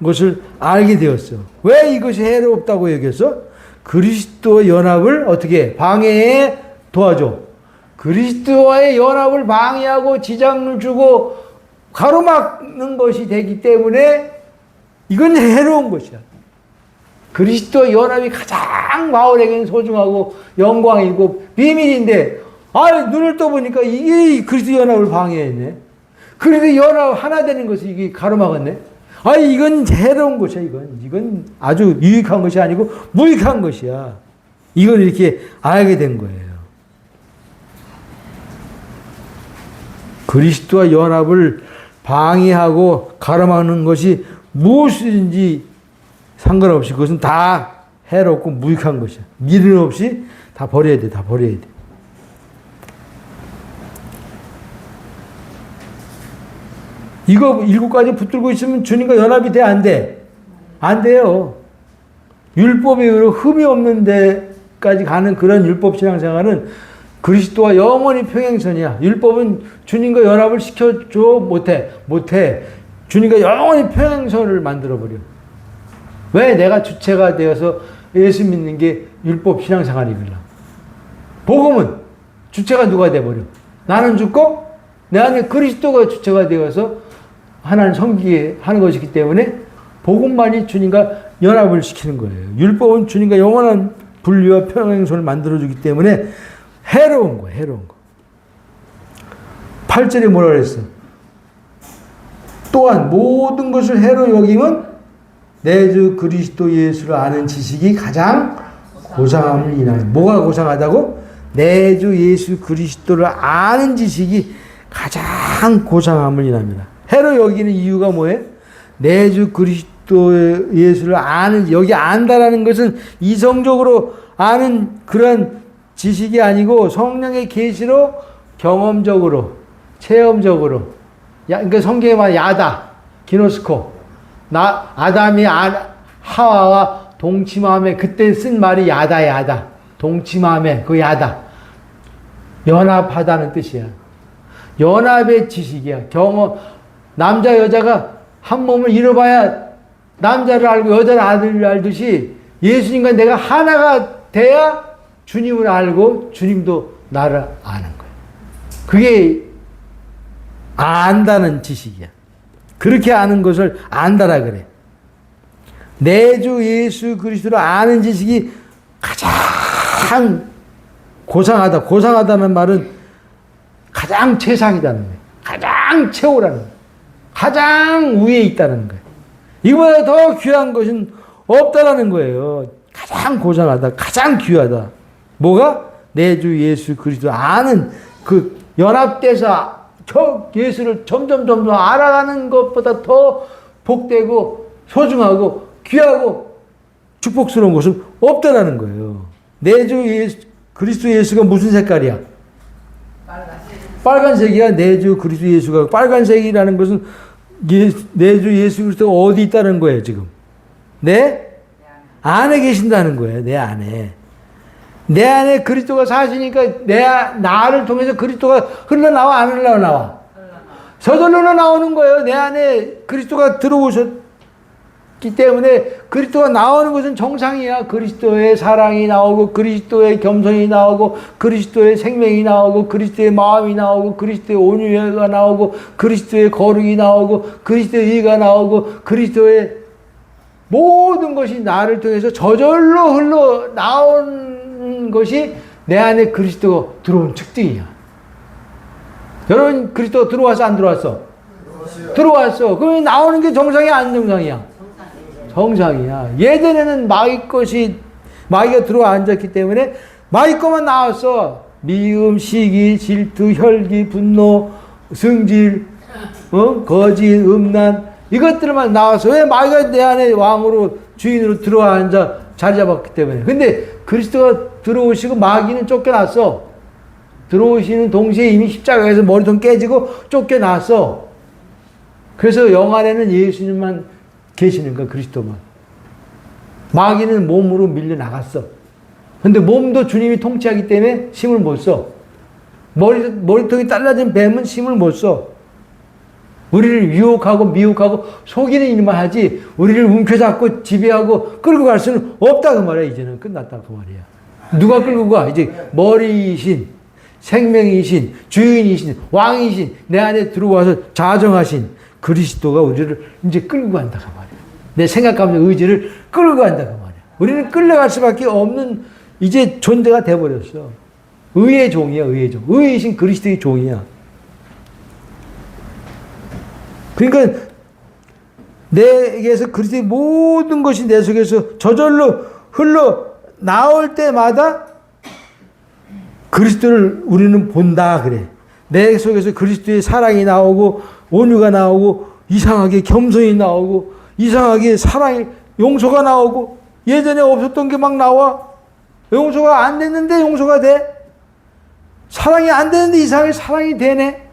것을 알게 되었어. 왜 이것이 해롭다고 여겼어? 그리스도의 연합을 어떻게 방해해 도와줘. 그리스도와의 연합을 방해하고 지장을 주고 가로막는 것이 되기 때문에 이건 해로운 것이야. 그리스도의 연합이 가장 바울에게는 소중하고 영광이고 비밀인데 눈을 떠보니까 이게 그리스도 연합을 방해했네. 그리스도 연합 하나 되는 것을 이게 가로막았네. 이건 해로운 것이야. 이건 아주 유익한 것이 아니고 무익한 것이야. 이걸 이렇게 알게 된 거예요. 그리스도와 연합을 방해하고 가로막는 것이 무엇인지 상관없이 그것은 다 해롭고 무익한 것이야. 미련 없이 다 버려야 돼. 다 버려야 돼. 이거 7가지 붙들고 있으면 주님과 연합이 돼? 안 돼? 안 돼요. 율법에 의로 흠이 없는 데까지 가는 그런 율법 신앙생활은 그리스도와 영원히 평행선이야. 율법은 주님과 연합을 시켜줘? 못해. 주님과 영원히 평행선을 만들어버려. 왜 내가 주체가 되어서 예수 믿는 게 율법 신앙생활이구나. 복음은 주체가 누가 돼버려. 나는 죽고 내 안에 그리스도가 주체가 되어서 하나님 섬기게 하는 것이기 때문에 복음만이 주님과 연합을 시키는 거예요. 율법은 주님과 영원한 분리와 평행선을 만들어주기 때문에 해로운 거예요. 해로운 거. 8절에 뭐라 그랬어? 또한 모든 것을 해로 여김은 내 주 그리스도 예수를 아는 지식이 가장 고상함을 인하여. 뭐가 고상하다고? 내 주 예수 그리스도를 아는 지식이 가장 고상함을 인합니다. 해로 여기는 이유가 뭐예요? 내 주 그리스도 예수를 아는, 여기 안다라는 것은 이성적으로 아는 그런 지식이 아니고 성령의 계시로 경험적으로, 체험적으로. 그러니까 성경에 말 야다, 기노스코. 아담이 하와와 동침함에 그때 쓴 말이 야다. 동침함에 그 야다. 연합하다는 뜻이야. 연합의 지식이야. 경험. 남자 여자가 한 몸을 이뤄봐야 남자를 알고 여자를 알듯이 예수님과 내가 하나가 돼야 주님을 알고 주님도 나를 아는 거야. 그게 안다는 지식이야. 그렇게 아는 것을 안다라 그래. 내 주 예수 그리스도를 아는 지식이 가장 고상하다. 고상하다는 말은 가장 최상이다는 거예요. 가장 최고라는 거예요. 가장 위에 있다는 거예요. 이거보다 더 귀한 것은 없다라는 거예요. 가장 고상하다. 가장 귀하다. 뭐가? 내 주 예수 그리스도 아는 그 연합돼서 저 예수를 점점 알아가는 것보다 더 복되고 소중하고 귀하고 축복스러운 것은 없다라는 거예요. 내 주 예수 그리스도 예수가 무슨 색깔이야? 빨간색이야. 내 주 그리스도 예수가 빨간색이라는 것은 내 주 예수 그리스도가 어디 있다는 거예요 지금? 내 안에 계신다는 거예요. 내 안에. 내 안에 그리스도가 사시니까 나를 통해서 그리스도가 흘러나와 안 흘러나와? 저절로 나오는 거예요. 내 안에 그리스도가 들어오셨. 때문에 그리스도가 나오는 것은 정상이야. 그리스도의 사랑이 나오고 그리스도의 겸손이 나오고 그리스도의 생명이 나오고 그리스도의 마음이 나오고 그리스도의 온유가 나오고 그리스도의 거룩이 나오고 그리스도의 의가 나오고 그리스도의 모든 것이 나를 통해서 저절로 흘러나온 것이 내 안에 그리스도가 들어온 특징이야. 여러분 그리스도가 들어와서 안 들어왔어? 들어왔어. 그러면 나오는 게 정상이야 안 정상이야? 정상이야. 예전에는 마귀가 들어와 앉았기 때문에 마귀 것만 나왔어. 미움, 시기, 질투, 혈기, 분노, 승질, 거짓, 음란 이것들만 나와서 왜 마귀가 내 안에 왕으로 주인으로 들어와 앉아 자리 잡았기 때문에. 근데 그리스도가 들어오시고 마귀는 쫓겨났어. 들어오시는 동시에 이미 십자가에서 머리통 깨지고 쫓겨났어. 그래서 영 안에는 예수님만 계시는 거야. 그리스도만. 마귀는 몸으로 밀려나갔어. 근데 몸도 주님이 통치하기 때문에 힘을 못 써. 머리통이 잘라진 뱀은 힘을 못 써. 우리를 유혹하고 미혹하고 속이는 일만 하지 우리를 움켜잡고 지배하고 끌고 갈 수는 없다 그 말이야. 이제는 끝났다 그 말이야. 누가 끌고 가? 이제 머리이신 생명이신 주인이신 왕이신 내 안에 들어와서 자정하신 그리스도가 우리를 이제 끌고 간다 그 말이야. 내 생각, 감정, 의지를 끌고 간다 그 말이야. 우리는 끌려갈 수밖에 없는 이제 존재가 돼버렸어. 의의 종이야. 의의 종. 의이신 그리스도의 종이야. 그러니까 내게서 그리스도의 모든 것이 내 속에서 저절로 흘러 나올 때마다 그리스도를 우리는 본다 그래. 내 속에서 그리스도의 사랑이 나오고 온유가 나오고 이상하게 겸손이 나오고 이상하게 사랑이 용서가 나오고 예전에 없었던 게 막 나와. 용서가 안 됐는데 용서가 돼. 사랑이 안 되는데 이상하게 사랑이 되네.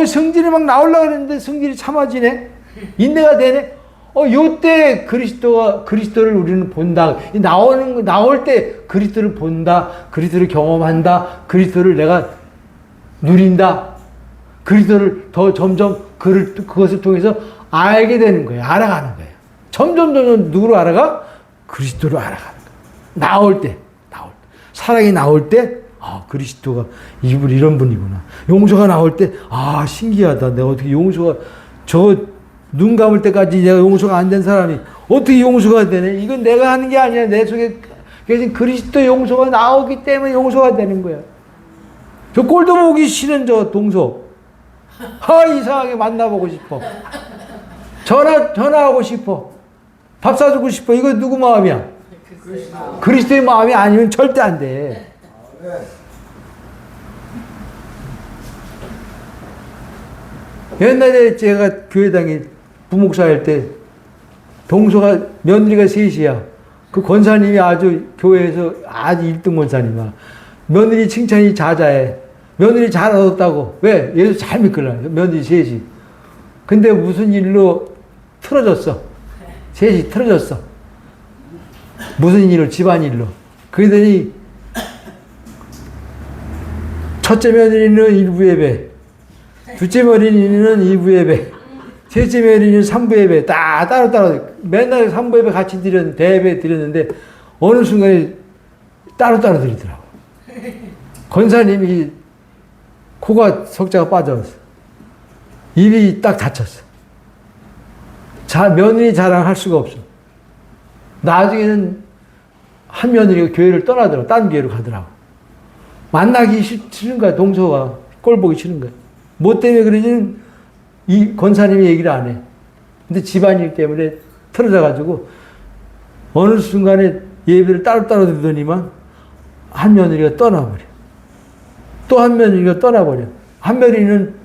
성질이 막 나오려고 그랬는데 성질이 참아지네. 인내가 되네. 요때 그리스도를 우리는 본다. 나올 때 그리스도를 본다. 그리스도를 경험한다. 그리스도를 내가 누린다. 그리스도를 더 점점 그것을 통해서 알게 되는 거예요. 알아가는 거예요. 점점 누구로 알아가? 그리스도로 알아가는 거예요. 나올 때. 사랑이 나올 때, 그리스도가 이분 이런 분이구나. 용서가 나올 때, 신기하다. 내가 어떻게 용서가, 눈 감을 때까지 내가 용서가 안 된 사람이 어떻게 용서가 되네? 이건 내가 하는 게 아니야. 내 속에 계신 그리스도 용서가 나오기 때문에 용서가 되는 거야. 저 꼴도 보기 싫은 저 동서. 이상하게 만나보고 싶어. 전화하고 싶어. 밥 사주고 싶어. 이거 누구 마음이야? 그리스도의 마음이 아니면 절대 안 돼. 옛날에 제가 교회당에 부목사할 때 동서가 며느리가 셋이야. 그 권사님이 아주 교회에서 아주 1등 권사님이야. 며느리 칭찬이 자자해. 며느리 잘 얻었다고. 왜? 예수 잘 믿거든. 며느리 셋이. 근데 무슨 일로 틀어졌어. 셋이 틀어졌어. 무슨 일로? 집안일로. 그러더니 첫째 며느리는 일부 예배, 둘째 며느리는 2부 예배, 셋째 며느리는 3부 예배 다 따로따로 맨날 3부 예배 같이 대예배 드렸는데 어느 순간에 따로따로 드리더라고. 권사님이 코가 석자가 빠졌어. 입이 딱 닫혔어. 며느리 자랑할 수가 없어. 나중에는 한 며느리가 교회를 떠나더라고. 딴 교회로 가더라고. 만나기 싫은 거야. 동서가 꼴 보기 싫은 거야. 뭐 때문에 그러지는 이 권사님이 얘기를 안 해. 근데 집안일 때문에 틀어져가지고 어느 순간에 예배를 따로따로 드리더니만 한 며느리가 떠나버려. 또 한 며느리가 떠나버려. 한 며느리는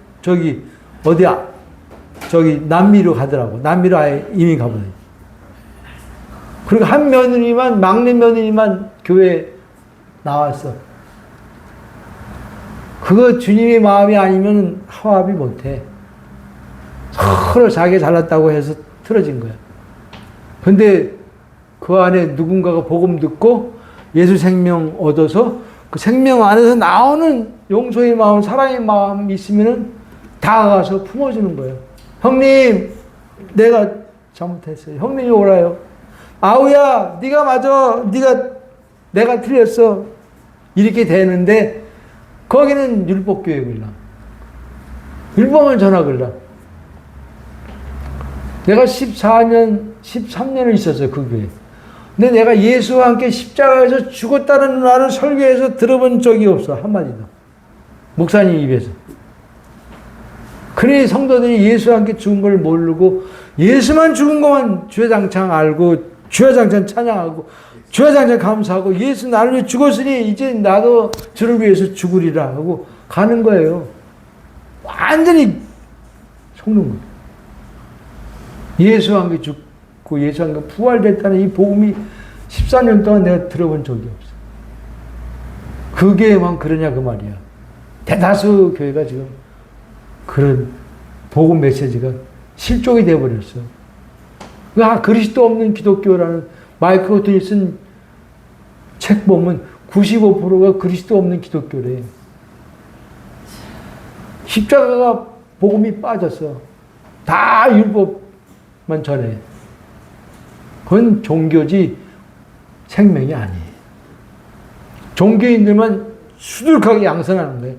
남미로 가더라고. 남미로 아예 이민 가버려. 그리고 한 며느리만, 막내 며느리만 교회에 나왔어. 그거 주님의 마음이 아니면 화합이 못해. 서로 자기가 잘났다고 해서 틀어진 거야. 근데 그 안에 누군가가 복음 듣고 예수 생명 얻어서 그 생명 안에서 나오는 용서의 마음, 사랑의 마음이 있으면은 다가가서 품어주는 거예요. 형님, 내가 잘못했어요. 형님이 오라요. 아우야, 네가 맞아. 내가 틀렸어. 이렇게 되는데 거기는 율법교회 걸라. 율법을 전하 걸라. 내가 13년을 있었어요, 그 교회. 근데 내가 예수와 함께 십자가에서 죽었다는 말을 설교에서 들어본 적이 없어, 한마디도. 목사님 입에서. 그래, 성도들이 예수와 함께 죽은 걸 모르고, 예수만 죽은 것만 주야장창 알고, 주야장창 찬양하고, 주야장창 감사하고, 예수 나를 위해 죽었으니 이제 나도 저를 위해서 죽으리라 하고 가는 거예요. 완전히 속는 거예요. 예수와 함께 죽고 예수와 함께 부활됐다는 이 복음이 14년 동안 내가 들어본 적이 없어. 그 교회만 그러냐 그 말이야. 대다수 교회가 지금 그런 복음 메시지가 실종이 되어버렸어. 그리스도 없는 기독교라는 마이크 호튼이 쓴 책 보면 95%가 그리스도 없는 기독교래. 십자가가 복음이 빠졌어. 다 율법만 전해. 그건 종교지 생명이 아니에요. 종교인들만 수두룩하게 양선하는 거예요.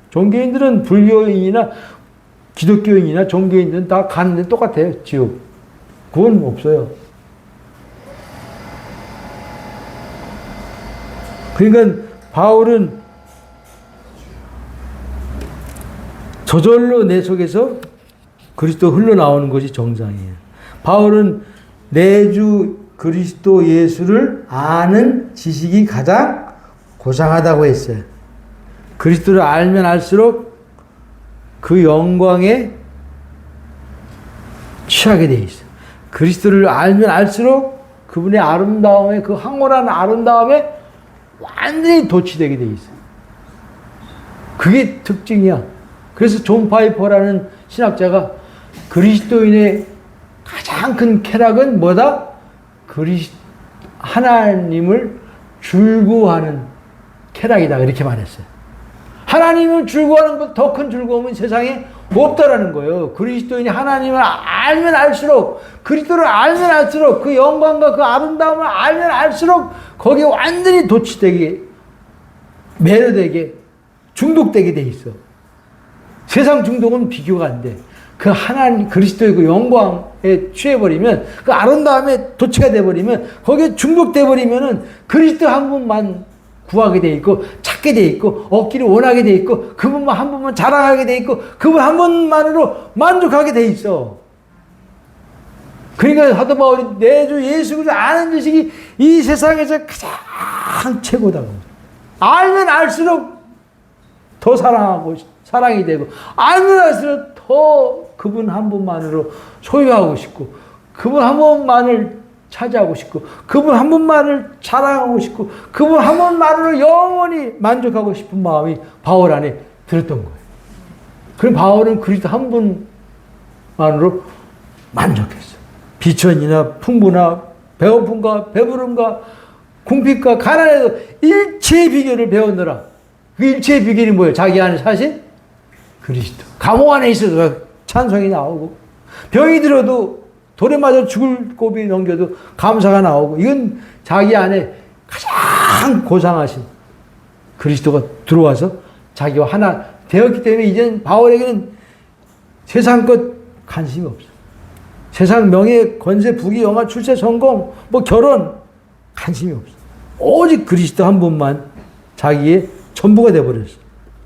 종교인들은 불교인이나 기독교인이나 종교인들은 다 가는 데 똑같아요. 지옥. 그건 없어요. 그러니까 바울은 저절로 내 속에서 그리스도 흘러나오는 것이 정상이에요. 바울은 내 주 그리스도 예수를 아는 지식이 가장 고상하다고 했어요. 그리스도를 알면 알수록 그 영광에 취하게 돼 있어요. 그리스도를 알면 알수록 그분의 아름다움에, 그 황홀한 아름다움에 완전히 도취되게 돼 있어요. 그게 특징이야. 그래서 존 파이퍼라는 신학자가 그리스도인의 가장 큰 쾌락은 뭐다? 하나님을 즐거워하는 쾌락이다. 이렇게 말했어요. 하나님을 즐거워하는 것 더 큰 즐거움은 세상에 없다라는 거예요. 그리스도인이 하나님을 알면 알수록, 그리스도를 알면 알수록, 그 영광과 그 아름다움을 알면 알수록 거기에 완전히 도취되게, 매료되게, 중독되게 돼 있어. 세상 중독은 비교가 안 돼. 그 하나님, 그리스도의 그 영광에 취해버리면, 그 아름다움에 도취가 돼버리면, 거기에 중독돼버리면은 그리스도 한 분만 구하게 돼 있고, 찾게 돼 있고, 얻기를 원하게 돼 있고, 그분만 한 분만 자랑하게 돼 있고, 그분 한 분만으로 만족하게 돼 있어. 그러니까 사도 바울이 내 주 예수 그리스도 아는 지식이 이 세상에서 가장 최고다. 알면 알수록 더 사랑이 되고, 알면 알수록 더 그분 한 분만으로 소유하고 싶고, 그분 한 분만을 차지하고 싶고, 그분 한 분만을 자랑하고 싶고, 그분 한 분만으로 영원히 만족하고 싶은 마음이 바울 안에 들었던 거예요. 그럼 바울은 그리스도 한 분만으로 만족했어요. 비천이나 풍부나 배고픔과 배부름과 궁핍과 가난에도 일체의 비결을 배웠노라. 그 일체의 비결이 뭐예요? 자기 안에 사신 그리스도. 감옥 안에 있어도 찬송이 나오고, 병이 들어도 돌에 맞아 죽을 고비 넘겨도 감사가 나오고, 이건 자기 안에 가장 고상하신 그리스도가 들어와서 자기와 하나 되었기 때문에 이제는 바울에게는 세상 것 관심이 없어. 세상 명예, 권세, 부귀, 영화, 출세, 성공, 뭐 결혼 관심이 없어. 오직 그리스도 한 분만 자기의 전부가 되어버렸어.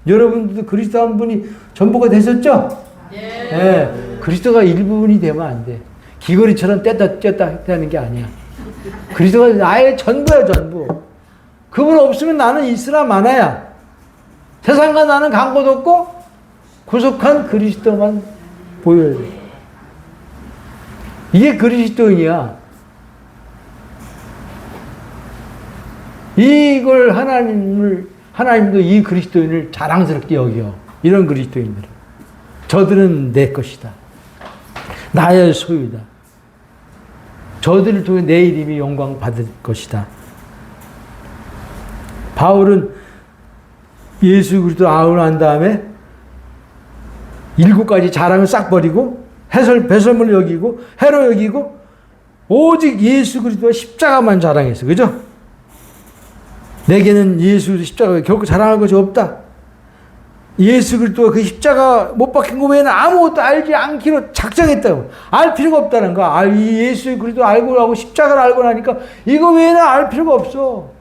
여러분들도 그리스도 한 분이 전부가 되셨죠? 네. 그리스도가 일부분이 되면 안 돼. 귀걸이처럼 뗐다 하는 게 아니야. 그리스도가 나의 전부야, 전부. 그분 없으면 나는 있으나 마나야. 세상과 나는 간 곳 없고 구속한 그리스도만 보여야 돼. 이게 그리스도인이야. 이걸 하나님도 이 그리스도인을 자랑스럽게 여겨. 이런 그리스도인들은. 저들은 내 것이다. 나의 소유다. 저들을 통해 내 이름이 영광 받을 것이다. 바울은 예수 그리스도 아우를 한 다음에 7가지 자랑을 싹 버리고 배설물로 여기고 해로 여기고 오직 예수 그리스도와 십자가만 자랑했어. 그죠? 내게는 예수 십자가 결코 자랑할 것이 없다. 예수 그리스도가 그 십자가 못 박힌 거 외에는 아무것도 알지 않기로 작정했다고. 알 필요가 없다는 거야. 이 예수 그리스도 알고 하고 십자가를 알고 나니까 이거 외에는 알 필요가 없어.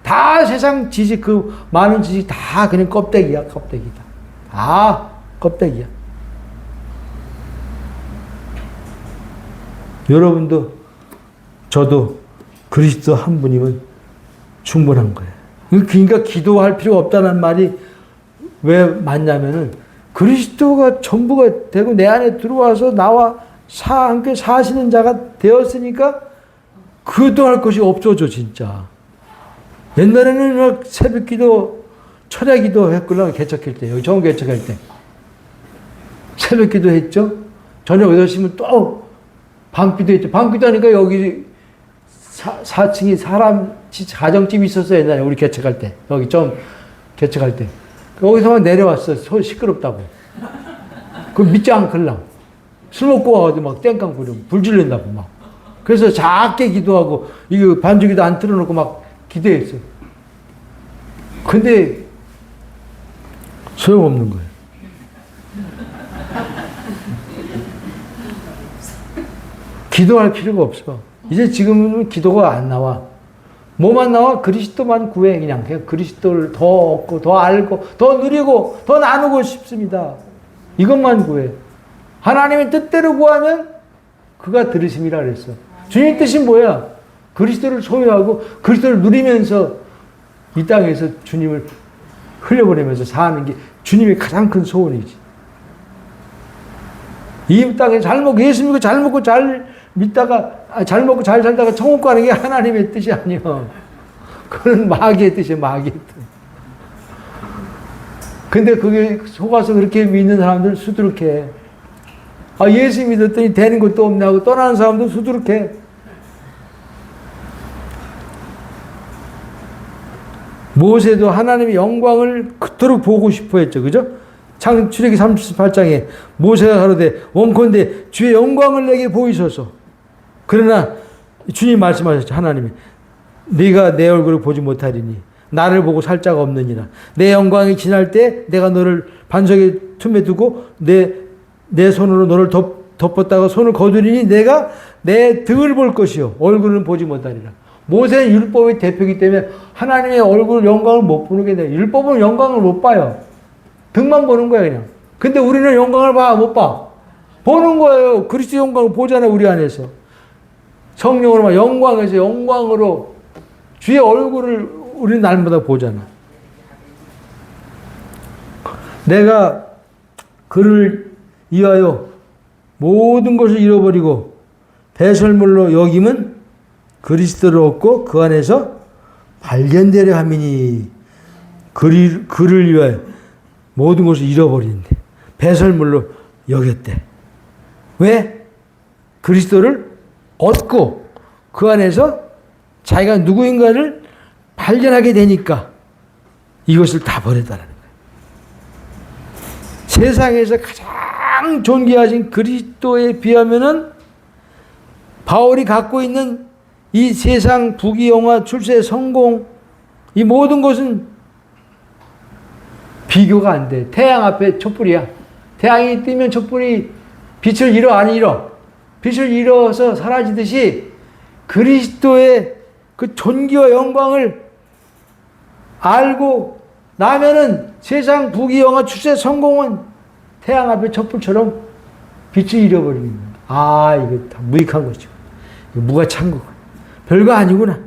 다 세상 지식, 그 많은 지식 다 그냥 껍데기야. 껍데기다. 다 껍데기야. 여러분도 저도 그리스도 한 분이면 충분한 거예요. 그러니까 기도할 필요가 없다는 말이 왜 맞냐면은 그리스도가 전부가 되고 내 안에 들어와서 나와 함께 사시는 자가 되었으니까 기도할 것이 없어져 진짜. 옛날에는 막 새벽기도 철야기도 했구나. 개척할 때 여기 처음 개척할 때 새벽기도 했죠. 저녁 8시면 또 밤기도 했죠. 밤기도 하니까 여기 4층이 사람 가정집이 있었어요. 옛날에 우리 개척할 때 여기 좀 개척할 때 거기서 막 내려왔어. 소 시끄럽다고. 그 믿지 않걸랑 술 먹고 와가지고 막 땡깡 부리고 불 지른다고 막. 그래서 작게 기도하고 이거 반주기도 안 틀어놓고 막 기도했어. 근데 소용없는 거예요. 기도할 필요가 없어. 이제 지금은 기도가 안 나와. 뭐만 나와? 그리스도만 구해. 그냥 그리스도를 더 얻고 더 알고 더 누리고 더 나누고 싶습니다. 이것만 구해. 하나님의 뜻대로 구하면 그가 들으심이라 그랬어. 주님 뜻이 뭐야? 그리스도를 소유하고 그리스도를 누리면서 이 땅에서 주님을 흘려보내면서 사는 게 주님의 가장 큰 소원이지. 이 땅에 잘 먹고 예수 믿고 잘 먹고 잘 믿다가 잘 먹고 잘 살다가 천국 가는 게 하나님의 뜻이 아니요. 그건 마귀의 뜻이에요. 마귀의 뜻. 근데 그게 속아서 그렇게 믿는 사람들은 수두룩해. 예수 믿었더니 되는 것도 없네 하고 떠나는 사람도 수두룩해. 모세도 하나님의 영광을 그토록 보고 싶어 했죠. 그죠? 출애기 38장에 모세가 가로되 원컨대 주의 영광을 내게 보이소서. 그러나 주님 말씀하셨죠. 하나님이 네가 내 얼굴을 보지 못하리니 나를 보고 살 자가 없느니라. 내 영광이 지날 때 내가 너를 반석의 틈에 두고 내 손으로 너를 덮었다가 손을 거두리니 내가 내 등을 볼 것이요 얼굴은 보지 못하리라. 모세는 율법의 대표이기 때문에 하나님의 얼굴 영광을 못 보게 돼. 율법은 영광을 못 봐요. 등만 보는 거야 그냥. 근데 우리는 영광을 봐? 못 봐? 보는 거예요. 그리스도 영광을 보잖아요. 우리 안에서. 성령으로 막 영광에서 영광으로 주의 얼굴을 우리는 날마다 보잖아. 내가 그를 위하여 모든 것을 잃어버리고 배설물로 여김은 그리스도를 얻고 그 안에서 발견되려 함이니. 그를 위하여 모든 것을 잃어버리는데 배설물로 여겼대. 왜? 그리스도를 얻고 그 안에서 자기가 누구인가를 발견하게 되니까 이것을 다 버렸다는 거예요. 세상에서 가장 존귀하신 그리스도에 비하면은 바울이 갖고 있는 이 세상 부귀영화, 출세, 성공, 이 모든 것은 비교가 안 돼. 태양 앞에 촛불이야. 태양이 뜨면 촛불이 빛을 잃어 안 잃어? 빛을 잃어서 사라지듯이 그리스도의 그 존귀와 영광을 알고 나면은 세상 부귀영화, 출세, 성공은 태양 앞에 촛불처럼 빛을 잃어버립니다. 이거 다 무익한 거죠. 이거 무가창고. 별거 아니구나.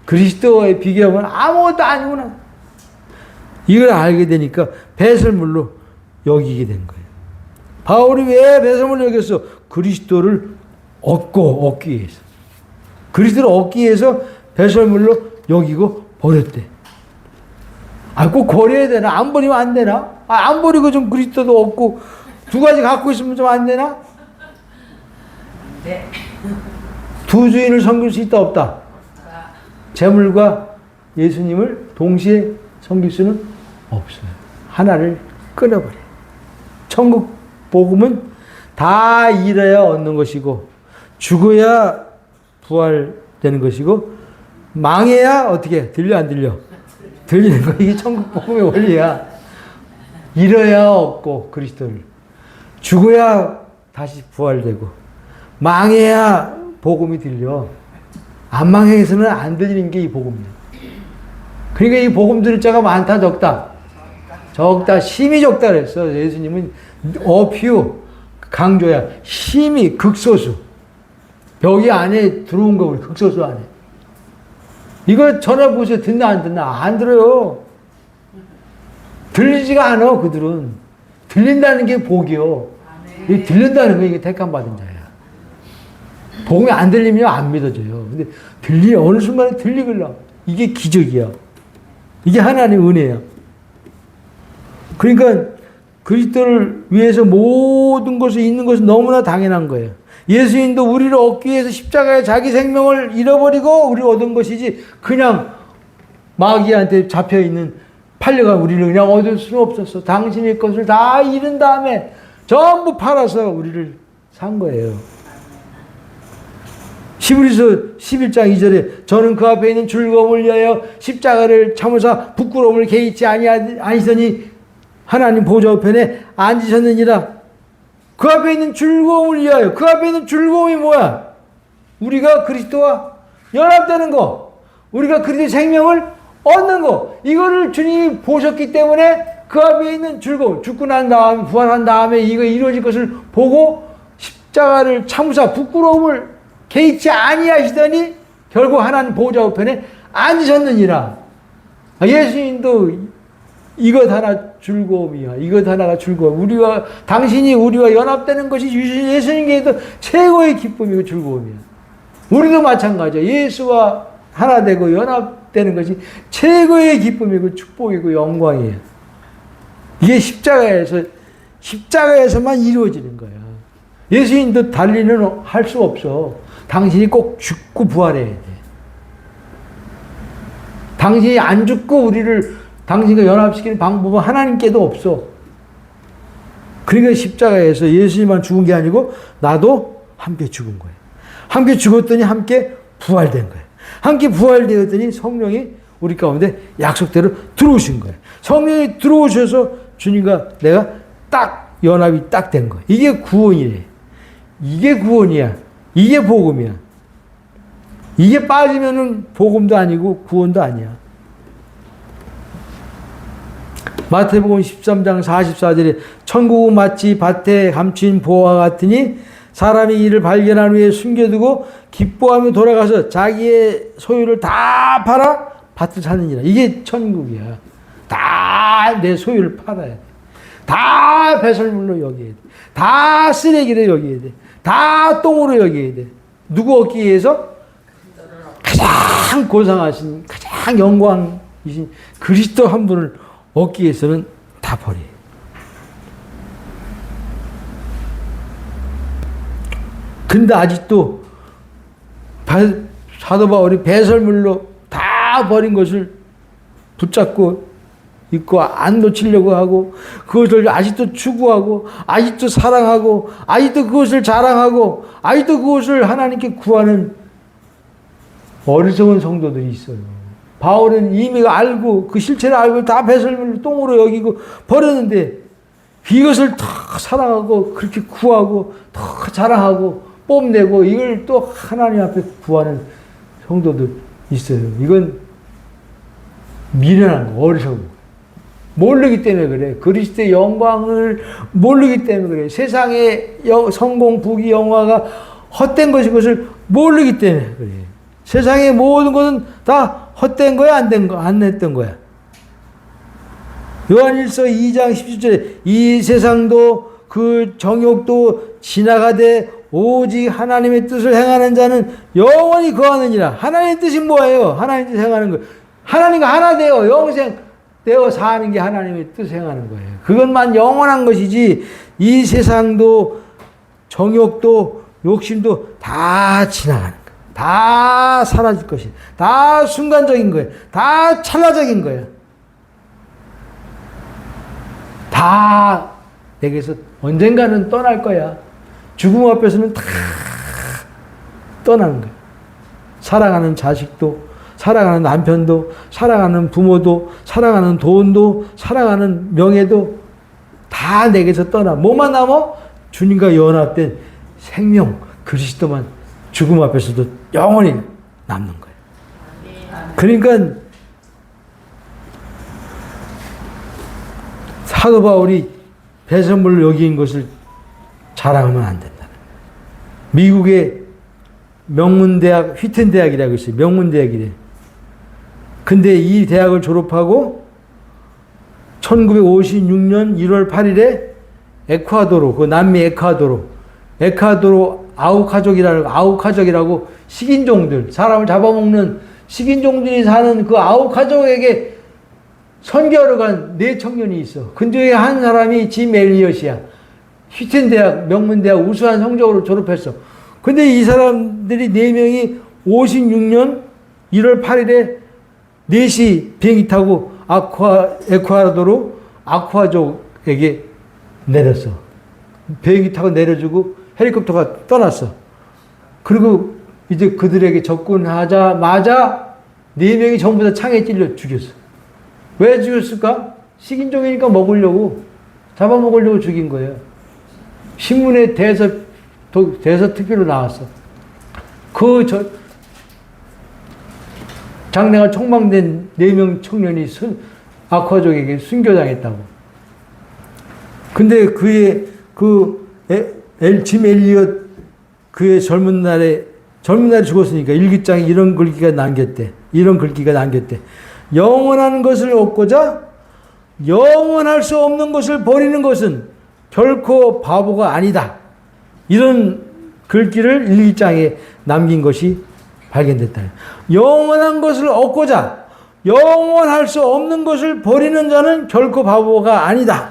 그리스도에 비교하면 아무것도 아니구나. 이걸 알게 되니까 배설물로 여기게 된 거예요. 바울이 왜 배설물로 여겼어? 그리스도를 얻기 위해서. 그리스도를 얻기 위해서 배설물로 여기고 버렸대. 꼭 버려야 되나? 안 버리면 안 되나? 안 버리고 좀 그리스도도 얻고 두 가지 갖고 있으면 좀 안 되나? 네. 두 주인을 섬길 수 있다 없다? 재물과 예수님을 동시에 섬길 수는 없어요. 하나를 끊어버려. 천국 복음은 다 잃어야 얻는 것이고 죽어야 부활되는 것이고 망해야 어떻게 들려 안 들려? 들리는 거. 이게 천국 복음의 원리야. 잃어야 얻고 그리스도를 죽어야 다시 부활되고 망해야 복음이 들려. 안 망해서는 안 들리는 게 이 복음이야. 그러니까 이 복음 들을 자가 많다 적다? 적다. 심히 적다 그랬어. 예수님은 어퓨 강조야. 심히 극소수. 벽이 안에 들어온 거 우리 극소수 안에. 이거 전화 보세요. 듣나 안 듣나? 안 들어요. 들리지가 않아 그들은. 들린다는 게 복이요. 이 들린다는 거 이게 택함 받은 자야. 복음이 안 들리면 안 믿어져요. 근데 어느 순간에 들리길라. 이게 기적이야. 이게 하나님의 은혜야. 그러니까 그리스도를 위해서 모든 것을 있는 것은 너무나 당연한 거예요. 예수님도 우리를 얻기 위해서 십자가에 자기 생명을 잃어버리고 우리를 얻은 것이지 그냥 마귀한테 잡혀있는 팔려가 우리를 그냥 얻을 수는 없었어. 당신의 것을 다 잃은 다음에 전부 팔아서 우리를 산 거예요. 히브리서 11장 2절에 저는 그 앞에 있는 즐거움을 위하여 십자가를 참으사 부끄러움을 개의치 아니시더니 하나님 보좌 우편에 앉으셨느니라. 그 앞에 있는 즐거움을 위하여. 그 앞에 있는 즐거움이 뭐야? 우리가 그리스도와 연합되는 거. 우리가 그리스도의 생명을 얻는 거. 이거를 주님이 보셨기 때문에 그 앞에 있는 즐거움. 죽고 난 다음에 부활한 다음에 이거 이루어질 것을 보고 십자가를 참으사 부끄러움을 개의치 아니하시더니 결국 하나님 보좌 우편에 앉으셨느니라. 예수님도 이것 하나 즐거움이야. 이것 하나가 즐거움. 당신이 우리와 연합되는 것이 예수님께도 최고의 기쁨이고 즐거움이야. 우리도 마찬가지야. 예수와 하나 되고 연합되는 것이 최고의 기쁨이고 축복이고 영광이에요. 이게 십자가에서만 이루어지는 거야. 예수님도 달리는 할 수 없어. 당신이 꼭 죽고 부활해야 돼. 당신이 안 죽고 우리를 당신과 연합시키는 방법은 하나님께도 없어. 그러니까 십자가에서 예수님만 죽은 게 아니고 나도 함께 죽은 거예요. 함께 죽었더니 함께 부활된 거예요. 함께 부활되었더니 성령이 우리 가운데 약속대로 들어오신 거예요. 성령이 들어오셔서 주님과 내가 딱 연합이 딱 된 거예요. 이게 구원이래. 이게 구원이야. 이게 복음이야. 이게 빠지면은 복음도 아니고 구원도 아니야. 마태복음 13장 44절에 천국은 마치 밭에 감춘 보화 같으니 사람이 이를 발견한 후에 숨겨두고 기뻐하며 돌아가서 자기의 소유를 다 팔아 밭을 사느니라. 이게 천국이야. 다 내 소유를 팔아야 돼. 다 배설물로 여겨야 돼. 다 쓰레기로 여겨야 돼. 다 똥으로 여겨야 돼. 누구 얻기 위해서? 가장 고상하신, 가장 영광이신 그리스도 한 분을 얻기 위해서는 다 버려요. 근데 아직도 사도 바울이 배설물로 다 버린 것을 붙잡고 있고 안 놓치려고 하고 그것을 아직도 추구하고 아직도 사랑하고 아직도 그것을 자랑하고 아직도 그것을 하나님께 구하는 어리석은 성도들이 있어요. 바울은 이미 알고 그 실체를 알고 다 배설물로 똥으로 여기고 버렸는데 이것을 더 사랑하고 그렇게 구하고 더 자랑하고 뽐내고 이걸 또 하나님 앞에 구하는 성도들 있어요. 이건 미련한 거, 어리석은 거. 모르기 때문에 그래. 그리스도의 영광을 모르기 때문에 그래. 세상의 성공, 부귀, 영화가 헛된 것인 것을 모르기 때문에 그래. 세상의 모든 것은 다 헛된 거야, 안 했던 거야. 요한일서 2장 17절에 이 세상도 그 정욕도 지나가되 오직 하나님의 뜻을 행하는 자는 영원히 거하느니라. 하나님의 뜻이 뭐예요? 하나님의 뜻 행하는 거예요. 하나님과 하나 되어 영생 되어 사는 게 하나님의 뜻 행하는 거예요. 그것만 영원한 것이지 이 세상도 정욕도 욕심도 다 지나가는 거예요. 다 사라질 것이에요. 다 순간적인 거예요. 다 찰나적인 거예요. 다 내게서 언젠가는 떠날 거야. 죽음 앞에서는 다 떠나는 거예요. 사랑하는 자식도, 사랑하는 남편도, 사랑하는 부모도, 사랑하는 돈도, 사랑하는 명예도 다 내게서 떠나. 뭐만 남아? 주님과 연합된 생명, 그리스도만 죽음 앞에서도 영원히 남는 거예요. 그러니까 사도 바울이 배설물을 여긴 것을 자랑하면 안 된다는 거예요. 미국의 명문대학, 휘튼대학이라고 있어요. 명문대학이래. 근데 이 대학을 졸업하고 1956년 1월 8일에 에콰도르, 그 남미 에콰도르 아우카족이라고 식인종들, 사람을 잡아먹는 식인종들이 사는 그 아우카족에게 선교하러 간 네 청년이 있어. 그 중에 한 사람이 짐 엘리엇이야. 휘튼대학, 명문대학 우수한 성적으로 졸업했어. 근데 이 사람들이 네 명이 56년 1월 8일에 4시 비행기 타고 에콰도르 아쿠아족에게 내렸어. 비행기 타고 내려주고 헬리콥터가 떠났어. 그리고 이제 그들에게 접근하자마자 4명이 전부 다 창에 찔려 죽였어. 왜 죽였을까? 식인종이니까 먹으려고, 잡아먹으려고 죽인 거예요. 신문에 대서특필로 나왔어. 장래가 총망된 4명 청년이 아쿠아족에게 순교당했다고. 근데 짐 엘리엇, 그의 젊은 날에 죽었으니까 일기장에 이런 글귀가 남겼대. 영원한 것을 얻고자 영원할 수 없는 것을 버리는 것은 결코 바보가 아니다. 이런 글귀를 일기장에 남긴 것이 발견됐다. 영원한 것을 얻고자 영원할 수 없는 것을 버리는 자는 결코 바보가 아니다.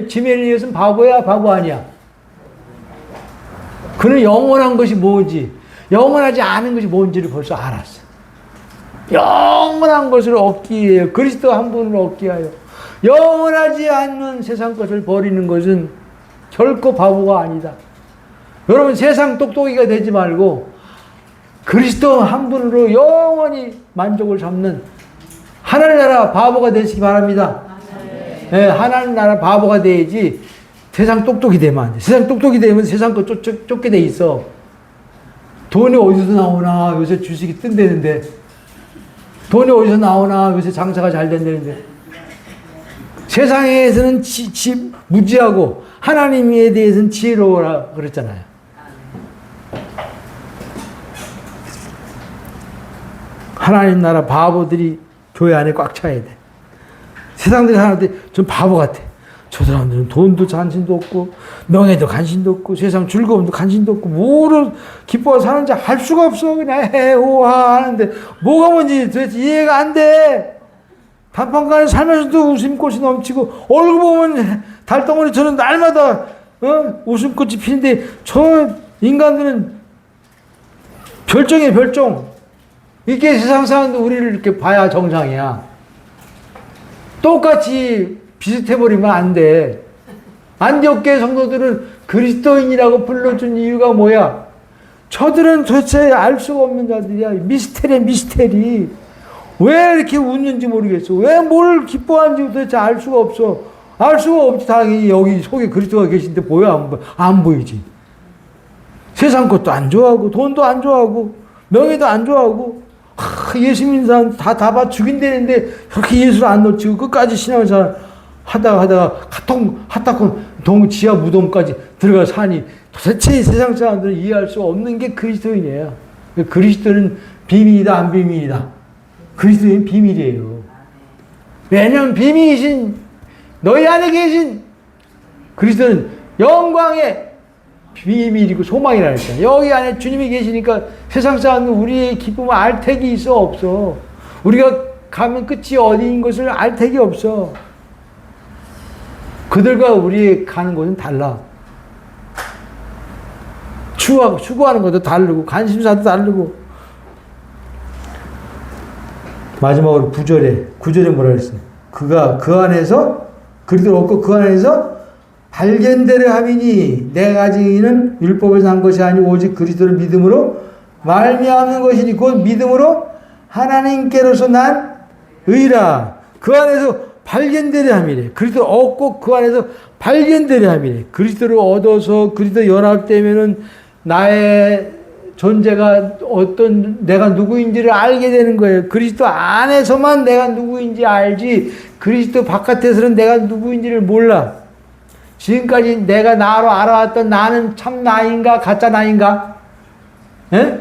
짐 엘리엇은 바보야, 바보 아니야? 그는 영원한 것이 뭔지, 영원하지 않은 것이 뭔지를 벌써 알았어. 영원한 것을 얻기 위해, 그리스도 한 분을 얻기 위하여 영원하지 않는 세상 것을 버리는 것은 결코 바보가 아니다. 여러분, 세상 똑똑이가 되지 말고 그리스도 한 분으로 영원히 만족을 잡는 하나님 나라 바보가 되시기 바랍니다. 네, 하나님 나라 바보가 돼야지 세상 똑똑이 되면 안 돼. 세상 똑똑이 되면 세상 거 쫓게 돼 있어. 돈이 어디서 나오나, 요새 주식이 뜬다는데. 돈이 어디서 나오나, 요새 장사가 잘 된다는데. 세상에서는 무지하고 하나님에 대해서는 지혜로워라 그랬잖아요. 하나님 나라 바보들이 교회 안에 꽉 차야 돼. 세상들이 하나한테 좀 바보 같아. 저 사람들은 돈도 관심도 없고 명예도 관심도 없고 세상 즐거움도 관심도 없고 뭐를 기뻐서 사는지 알 수가 없어. 그냥 해오하 하는데 뭐가 뭔지 도대체 이해가 안 돼. 단판간에 살면서도 웃음꽃이 넘치고 얼굴 보면 달덩어리처럼 날마다 웃음꽃이 피는데 저 인간들은 별종이에요, 별종. 이게 세상 사람도 우리를 이렇게 봐야 정상이야. 똑같이 비슷해버리면 안 돼. 안디옥교회 성도들은 그리스도인이라고 불러준 이유가 뭐야? 저들은 도대체 알 수가 없는 자들이야. 미스테리. 왜 이렇게 웃는지 모르겠어. 왜 뭘 기뻐하는지 도대체 알 수가 없어. 알 수가 없지. 당연히 여기 속에 그리스도가 계신데 보여? 안 보이지. 세상 것도 안 좋아하고 돈도 안 좋아하고 명예도 안 좋아하고 예수 믿는 사람 다 봐 죽인다는데 그렇게 예수를 안 놓치고 끝까지 신앙을 하다가 동 지하 무덤까지 들어가 사니 도대체 세상 사람들은 이해할 수 없는 게 그리스도인이에요. 그리스도는 비밀이다, 안 비밀이다? 그리스도인 비밀이에요. 왜냐하면 비밀이신 너희 안에 계신 그리스도는 영광의 비밀이고 소망이라니까. 여기 안에 주님이 계시니까 세상 사람은 우리의 기쁨을 알 택이 있어, 없어. 우리가 가면 끝이 어디인 것을 알 택이 없어. 그들과 우리 가는 곳은 달라. 추구하는 것도 다르고 관심사도 다르고. 마지막으로 9절에 뭐라 그랬어요? 그가 그 안에서 그리스도를 얻고 그 안에서 발견되려 함이니 내가 가진 이는 율법에서 난 것이 아니고 오직 그리스도를 믿음으로 말미암는 것이니 곧 믿음으로 하나님께로서 난 의라. 그 안에서 발견되려 함이래. 그리스도 얻고 그 안에서 발견되려 함이래. 그리스도를 얻어서 그리스도 연합되면은 나의 존재가 어떤 내가 누구인지를 알게 되는 거예요. 그리스도 안에서만 내가 누구인지 알지 그리스도 바깥에서는 내가 누구인지를 몰라. 지금까지 내가 나로 알아왔던 나는 참 나인가 가짜 나인가? 예?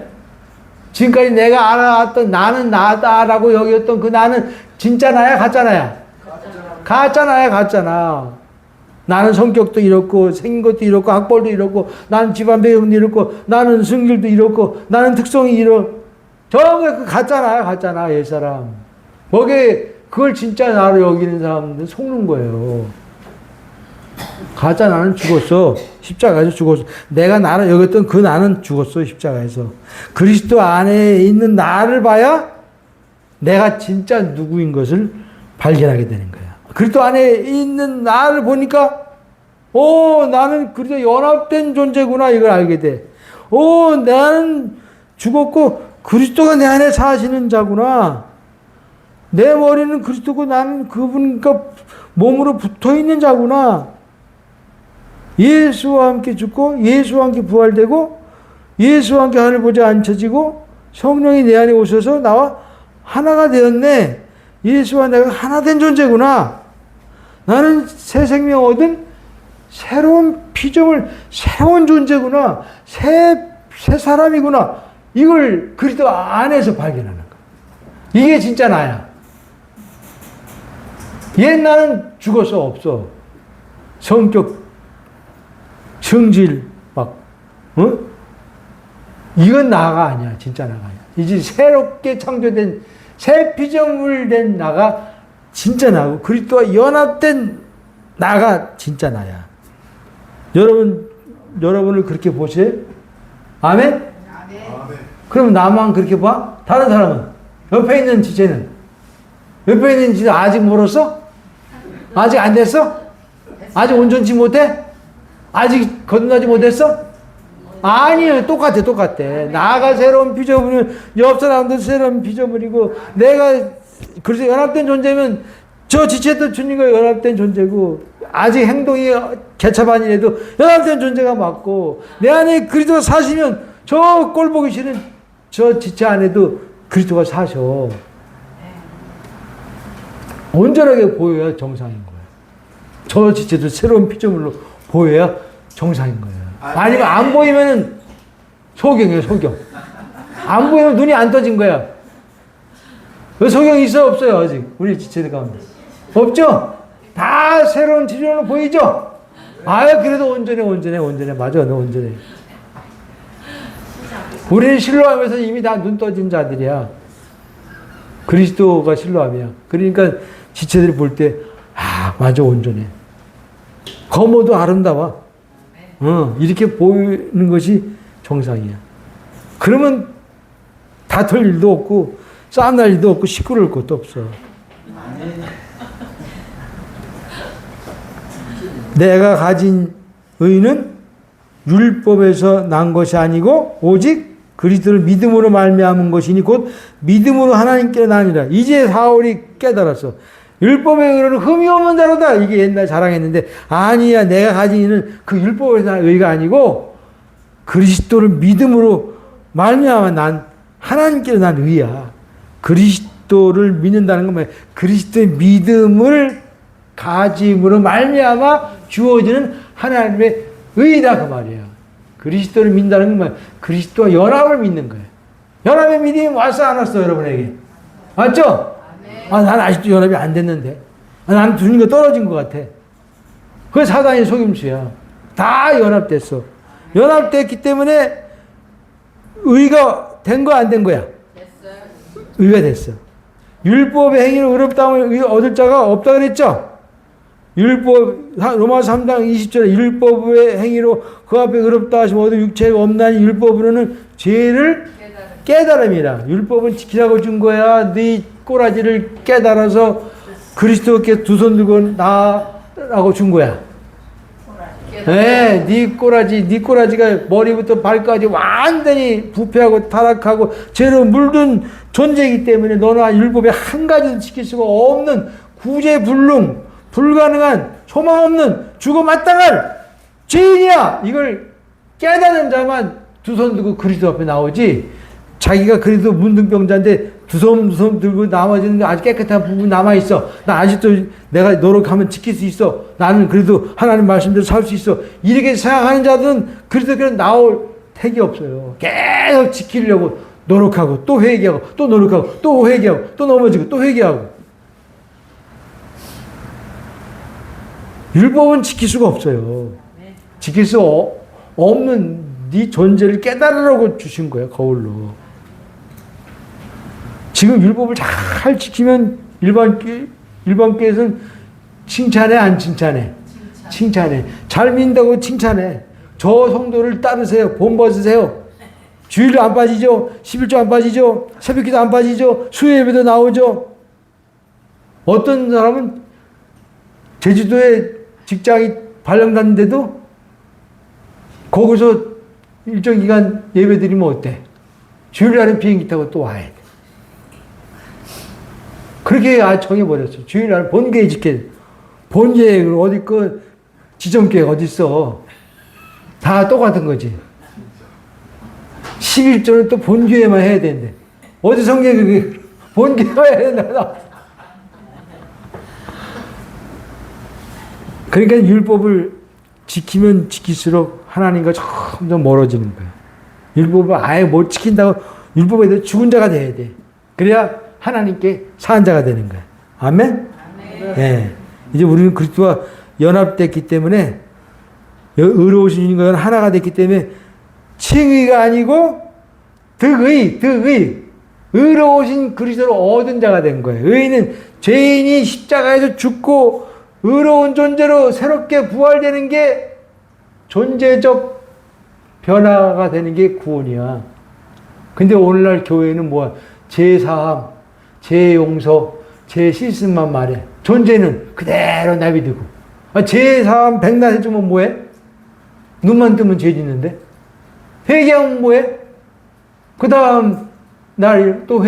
지금까지 내가 알아왔던 나는 나다라고 여겼던 그 나는 진짜 나야 가짜 나야? 가짜 나야 가짜 나. 나는 성격도 이렇고 생긴 것도 이렇고 학벌도 이렇고 나는 집안 배경도 이렇고 나는 승질도 이렇고 나는 특성이 이렇고 저게 그 가짜 나야 가짜 나 옛사람. 거기에 그걸 진짜 나로 여기는 사람들 속는 거예요. 가짜 나는 죽었어. 십자가에서 죽었어. 내가 나를 여겼던 그 나는 죽었어. 십자가에서. 그리스도 안에 있는 나를 봐야 내가 진짜 누구인 것을 발견하게 되는 거야. 그리스도 안에 있는 나를 보니까 나는 그리스도 연합된 존재구나 이걸 알게 돼. 나는 죽었고 그리스도가 내 안에 사시는 자구나. 내 머리는 그리스도고 나는 그분과 몸으로 붙어있는 자구나. 예수와 함께 죽고 예수와 함께 부활되고 예수와 함께 하늘 보좌에 앉혀지고 성령이 내 안에 오셔서 나와 하나가 되었네. 예수와 내가 하나 된 존재구나. 나는 새 생명 얻은 새로운 피조물, 새로운 존재구나. 새 사람이구나. 이걸 그리스도 안에서 발견하는 거야. 이게 진짜 나야. 옛 나는 죽어서 없어. 성격, 성질, 이건 나가 아니야. 진짜 나가 아니야. 이제 새롭게 창조된 새 피조물 된 나가 진짜 나고 그리스도와 연합된 나가 진짜 나야. 여러분을 그렇게 보세요? 아멘? 아멘. 그럼 나만 그렇게 봐? 다른 사람은? 옆에 있는 지체는? 옆에 있는 지체 아직 멀었어? 아직 안 됐어? 아직 온전치 못해? 아직 거듭나지 못했어? 아니요. 똑같아. 나가 새로운 피조물이면 옆 사람도 새로운 피조물이고 내가 그래서 연합된 존재면 저 지체도 주님과 연합된 존재고 아직 행동이 개차반이라도 연합된 존재가 맞고 내 안에 그리스도가 사시면 저 꼴 보기 싫은 저 지체 안에도 그리스도가 사셔. 온전하게 보여야 정상인 거예요. 저 지체도 새로운 피조물로 보여야 정상인 거예요. 아니면 안 보이면은 소경이에요, 소경. 안 보이면 눈이 안 떠진 거야. 왜 소경이 있어? 없어요, 아직. 우리 지체들 가운데. 없죠? 다 새로운 지체로 보이죠? 그래도 온전해. 맞아, 너 온전해. 우리는 신뢰하면서 이미 다 눈 떠진 자들이야. 그리스도가 신뢰함이야. 그러니까 지체들이 볼 때, 맞아, 온전해. 거모도 아름다워. 이렇게 보이는 것이 정상이야. 그러면 다툴 일도 없고, 싸움날 일도 없고, 시끄러울 것도 없어. 내가 가진 의는 율법에서 난 것이 아니고, 오직 그리스도를 믿음으로 말미암은 것이니 곧 믿음으로 하나님께 나니라. 이제 사울이 깨달았어. 율법의 의는 흠이 없는 자로다. 이게 옛날 자랑했는데 아니야. 내가 가진 이는 그 율법에서 난 의가 아니고 그리스도를 믿음으로 말미암아 난 하나님께 난 의야. 그리스도를 믿는다는 건 뭐야? 그리스도의 믿음을 가짐으로 말미암아 주어지는 하나님의 의다 그 말이야. 그리스도를 믿는다는 건 뭐야? 그리스도와 연합을 믿는 거예요. 연합의 믿음이 왔어 안 왔어 여러분에게? 맞죠? 난 아직도 연합이 안 됐는데. 나는 주님과 떨어진 것 같아. 그게 사단의 속임수야. 다 연합됐어. 연합됐기 때문에 의가 된 거 안 된 거야? 됐어요. 의가 됐어. 율법의 행위로 의롭다함을 얻을 자가 없다 그랬죠? 로마서 3장 20절에 율법의 행위로 그 앞에 의롭다 하시면 얻을 육체가 없나니 율법으로는 죄를 깨달음이라. 율법은 지키라고 준 거야. 네 꼬라지를 깨달아서 그리스도께 두 손 들고 나라고 준 거야. 네, 네 꼬라지가 머리부터 발까지 완전히 부패하고 타락하고 죄로 물든 존재이기 때문에 너는 율법의 한 가지도 지킬 수가 없는 구제불능, 불가능한, 소망 없는, 죽어 마땅할 죄인이야. 이걸 깨닫는 자만 두 손 들고 그리스도 앞에 나오지. 자기가 그래도 문둥병자인데 두 손 들고 나머지는 아주 깨끗한 부분 남아있어. 나 아직도 내가 노력하면 지킬 수 있어. 나는 그래도 하나님 말씀대로 살 수 있어. 이렇게 생각하는 자들은 그리스도께로 나올 택이 없어요. 계속 지키려고 노력하고 또 회개하고 또 노력하고 또 회개하고 또 넘어지고 또 회개하고. 율법은 지킬 수가 없어요. 지킬 수 없는 네 존재를 깨달으라고 주신 거예요. 거울로. 지금 율법을 잘 지키면 일반교회에서는 칭찬해 안 칭찬해? 칭찬해. 잘 믿는다고 칭찬해. 저 성도를 따르세요. 본받으세요. 주일도 안 빠지죠. 11조 안 빠지죠. 새벽기도 안 빠지죠. 수요 예배도 나오죠. 어떤 사람은 제주도에 직장이 발령났는데도 거기서 일정 기간 예배 드리면 어때? 주일날은 비행기 타고 또 와야 돼. 그렇게 정해버렸어. 주일날 본교회 지켜. 본교회 어디 그 지정교회 어디 있어. 다 똑같은 거지. 11조는 또 본교회만 해야 되는데. 어디 성경에 본교회 해야 된다. 그러니까 율법을 지키면 지킬수록 하나님과 점점 멀어지는 거야. 율법을 아예 못 지킨다고 율법에 대해 죽은 자가 돼야 돼. 그래야 하나님께 산 자가 되는 거야. 아멘? 네. 이제 우리는 그리스도와 연합됐기 때문에 의로우신 것 하나가 됐기 때문에 칭의가 아니고 득의. 의로우신 그리스도를 얻은 자가 된 거예요. 의인은 죄인이 십자가에서 죽고 의로운 존재로 새롭게 부활되는 게 존재적 변화가 되는 게 구원이야. 근데 오늘날 교회는 뭐야? 죄사함, 죄용서, 죄 씻음만 말해. 존재는 그대로 내비두고. 죄사함 백날 해주면 뭐해? 눈만 뜨면 죄 짓는데? 회개하면 뭐해? 그 다음 날 또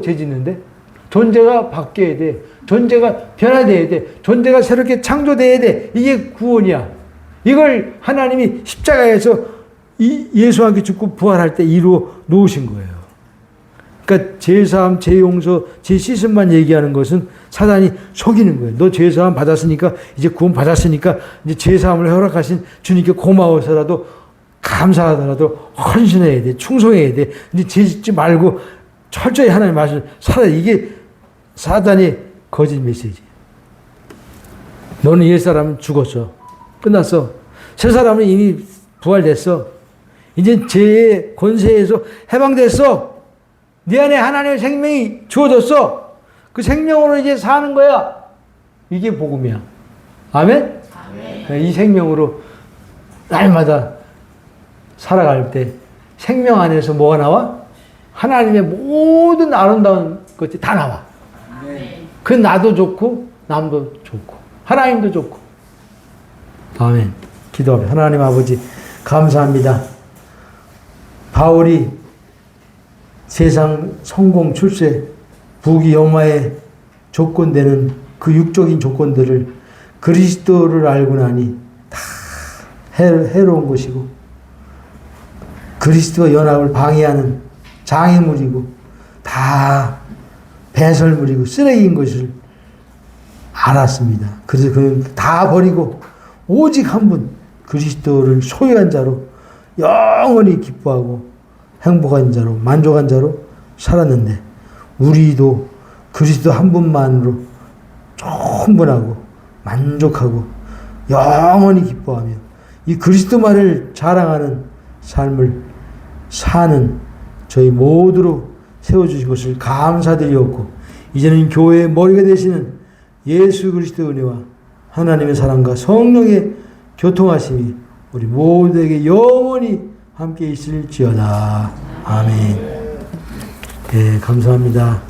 죄 짓는데? 존재가 바뀌어야 돼. 존재가 변화돼야 돼. 존재가 새롭게 창조돼야 돼. 이게 구원이야. 이걸 하나님이 십자가에서 예수와 함께 죽고 부활할 때 이루어 놓으신 거예요. 그러니까 죄사함, 죄용서, 죄 씻음만 얘기하는 것은 사단이 속이는 거예요. 너 죄사함 받았으니까 이제 구원 받았으니까 이제 죄사함을 허락하신 주님께 고마워서라도 감사하더라도 헌신해야 돼. 충성해야 돼. 이제 죄 짓지 말고 철저히 하나님 말씀 살아야 돼. 이게 사단의 거짓 메시지. 너는 옛사람은 죽었어. 끝났어. 새 사람은 이미 부활됐어. 이제 죄의 권세에서 해방됐어. 네 안에 하나님의 생명이 주어졌어. 그 생명으로 이제 사는 거야. 이게 복음이야. 아멘? 아멘. 이 생명으로 날마다 살아갈 때 생명 안에서 뭐가 나와? 하나님의 모든 아름다운 것들이 다 나와. 그 나도 좋고 남도 좋고 하나님도 좋고. 아멘. 기도합니다. 하나님 아버지 감사합니다. 바울이 세상 성공 출세 부귀 영화의 조건되는 그 육적인 조건들을 그리스도를 알고 나니 다 해로운 것이고 그리스도와 연합을 방해하는 장애물이고 다 배설물이고 쓰레기인 것을 알았습니다. 그래서 그는 다 버리고 오직 한 분 그리스도를 소유한 자로 영원히 기뻐하고 행복한 자로 만족한 자로 살았는데 우리도 그리스도 한 분만으로 충분하고 만족하고 영원히 기뻐하며 이 그리스도만을 자랑하는 삶을 사는 저희 모두로 세워주신 것을 감사드리옵고 이제는 교회의 머리가 되시는 예수 그리스도의 은혜와 하나님의 사랑과 성령의 교통하심이 우리 모두에게 영원히 함께 있을지어다. 아멘. 네, 감사합니다.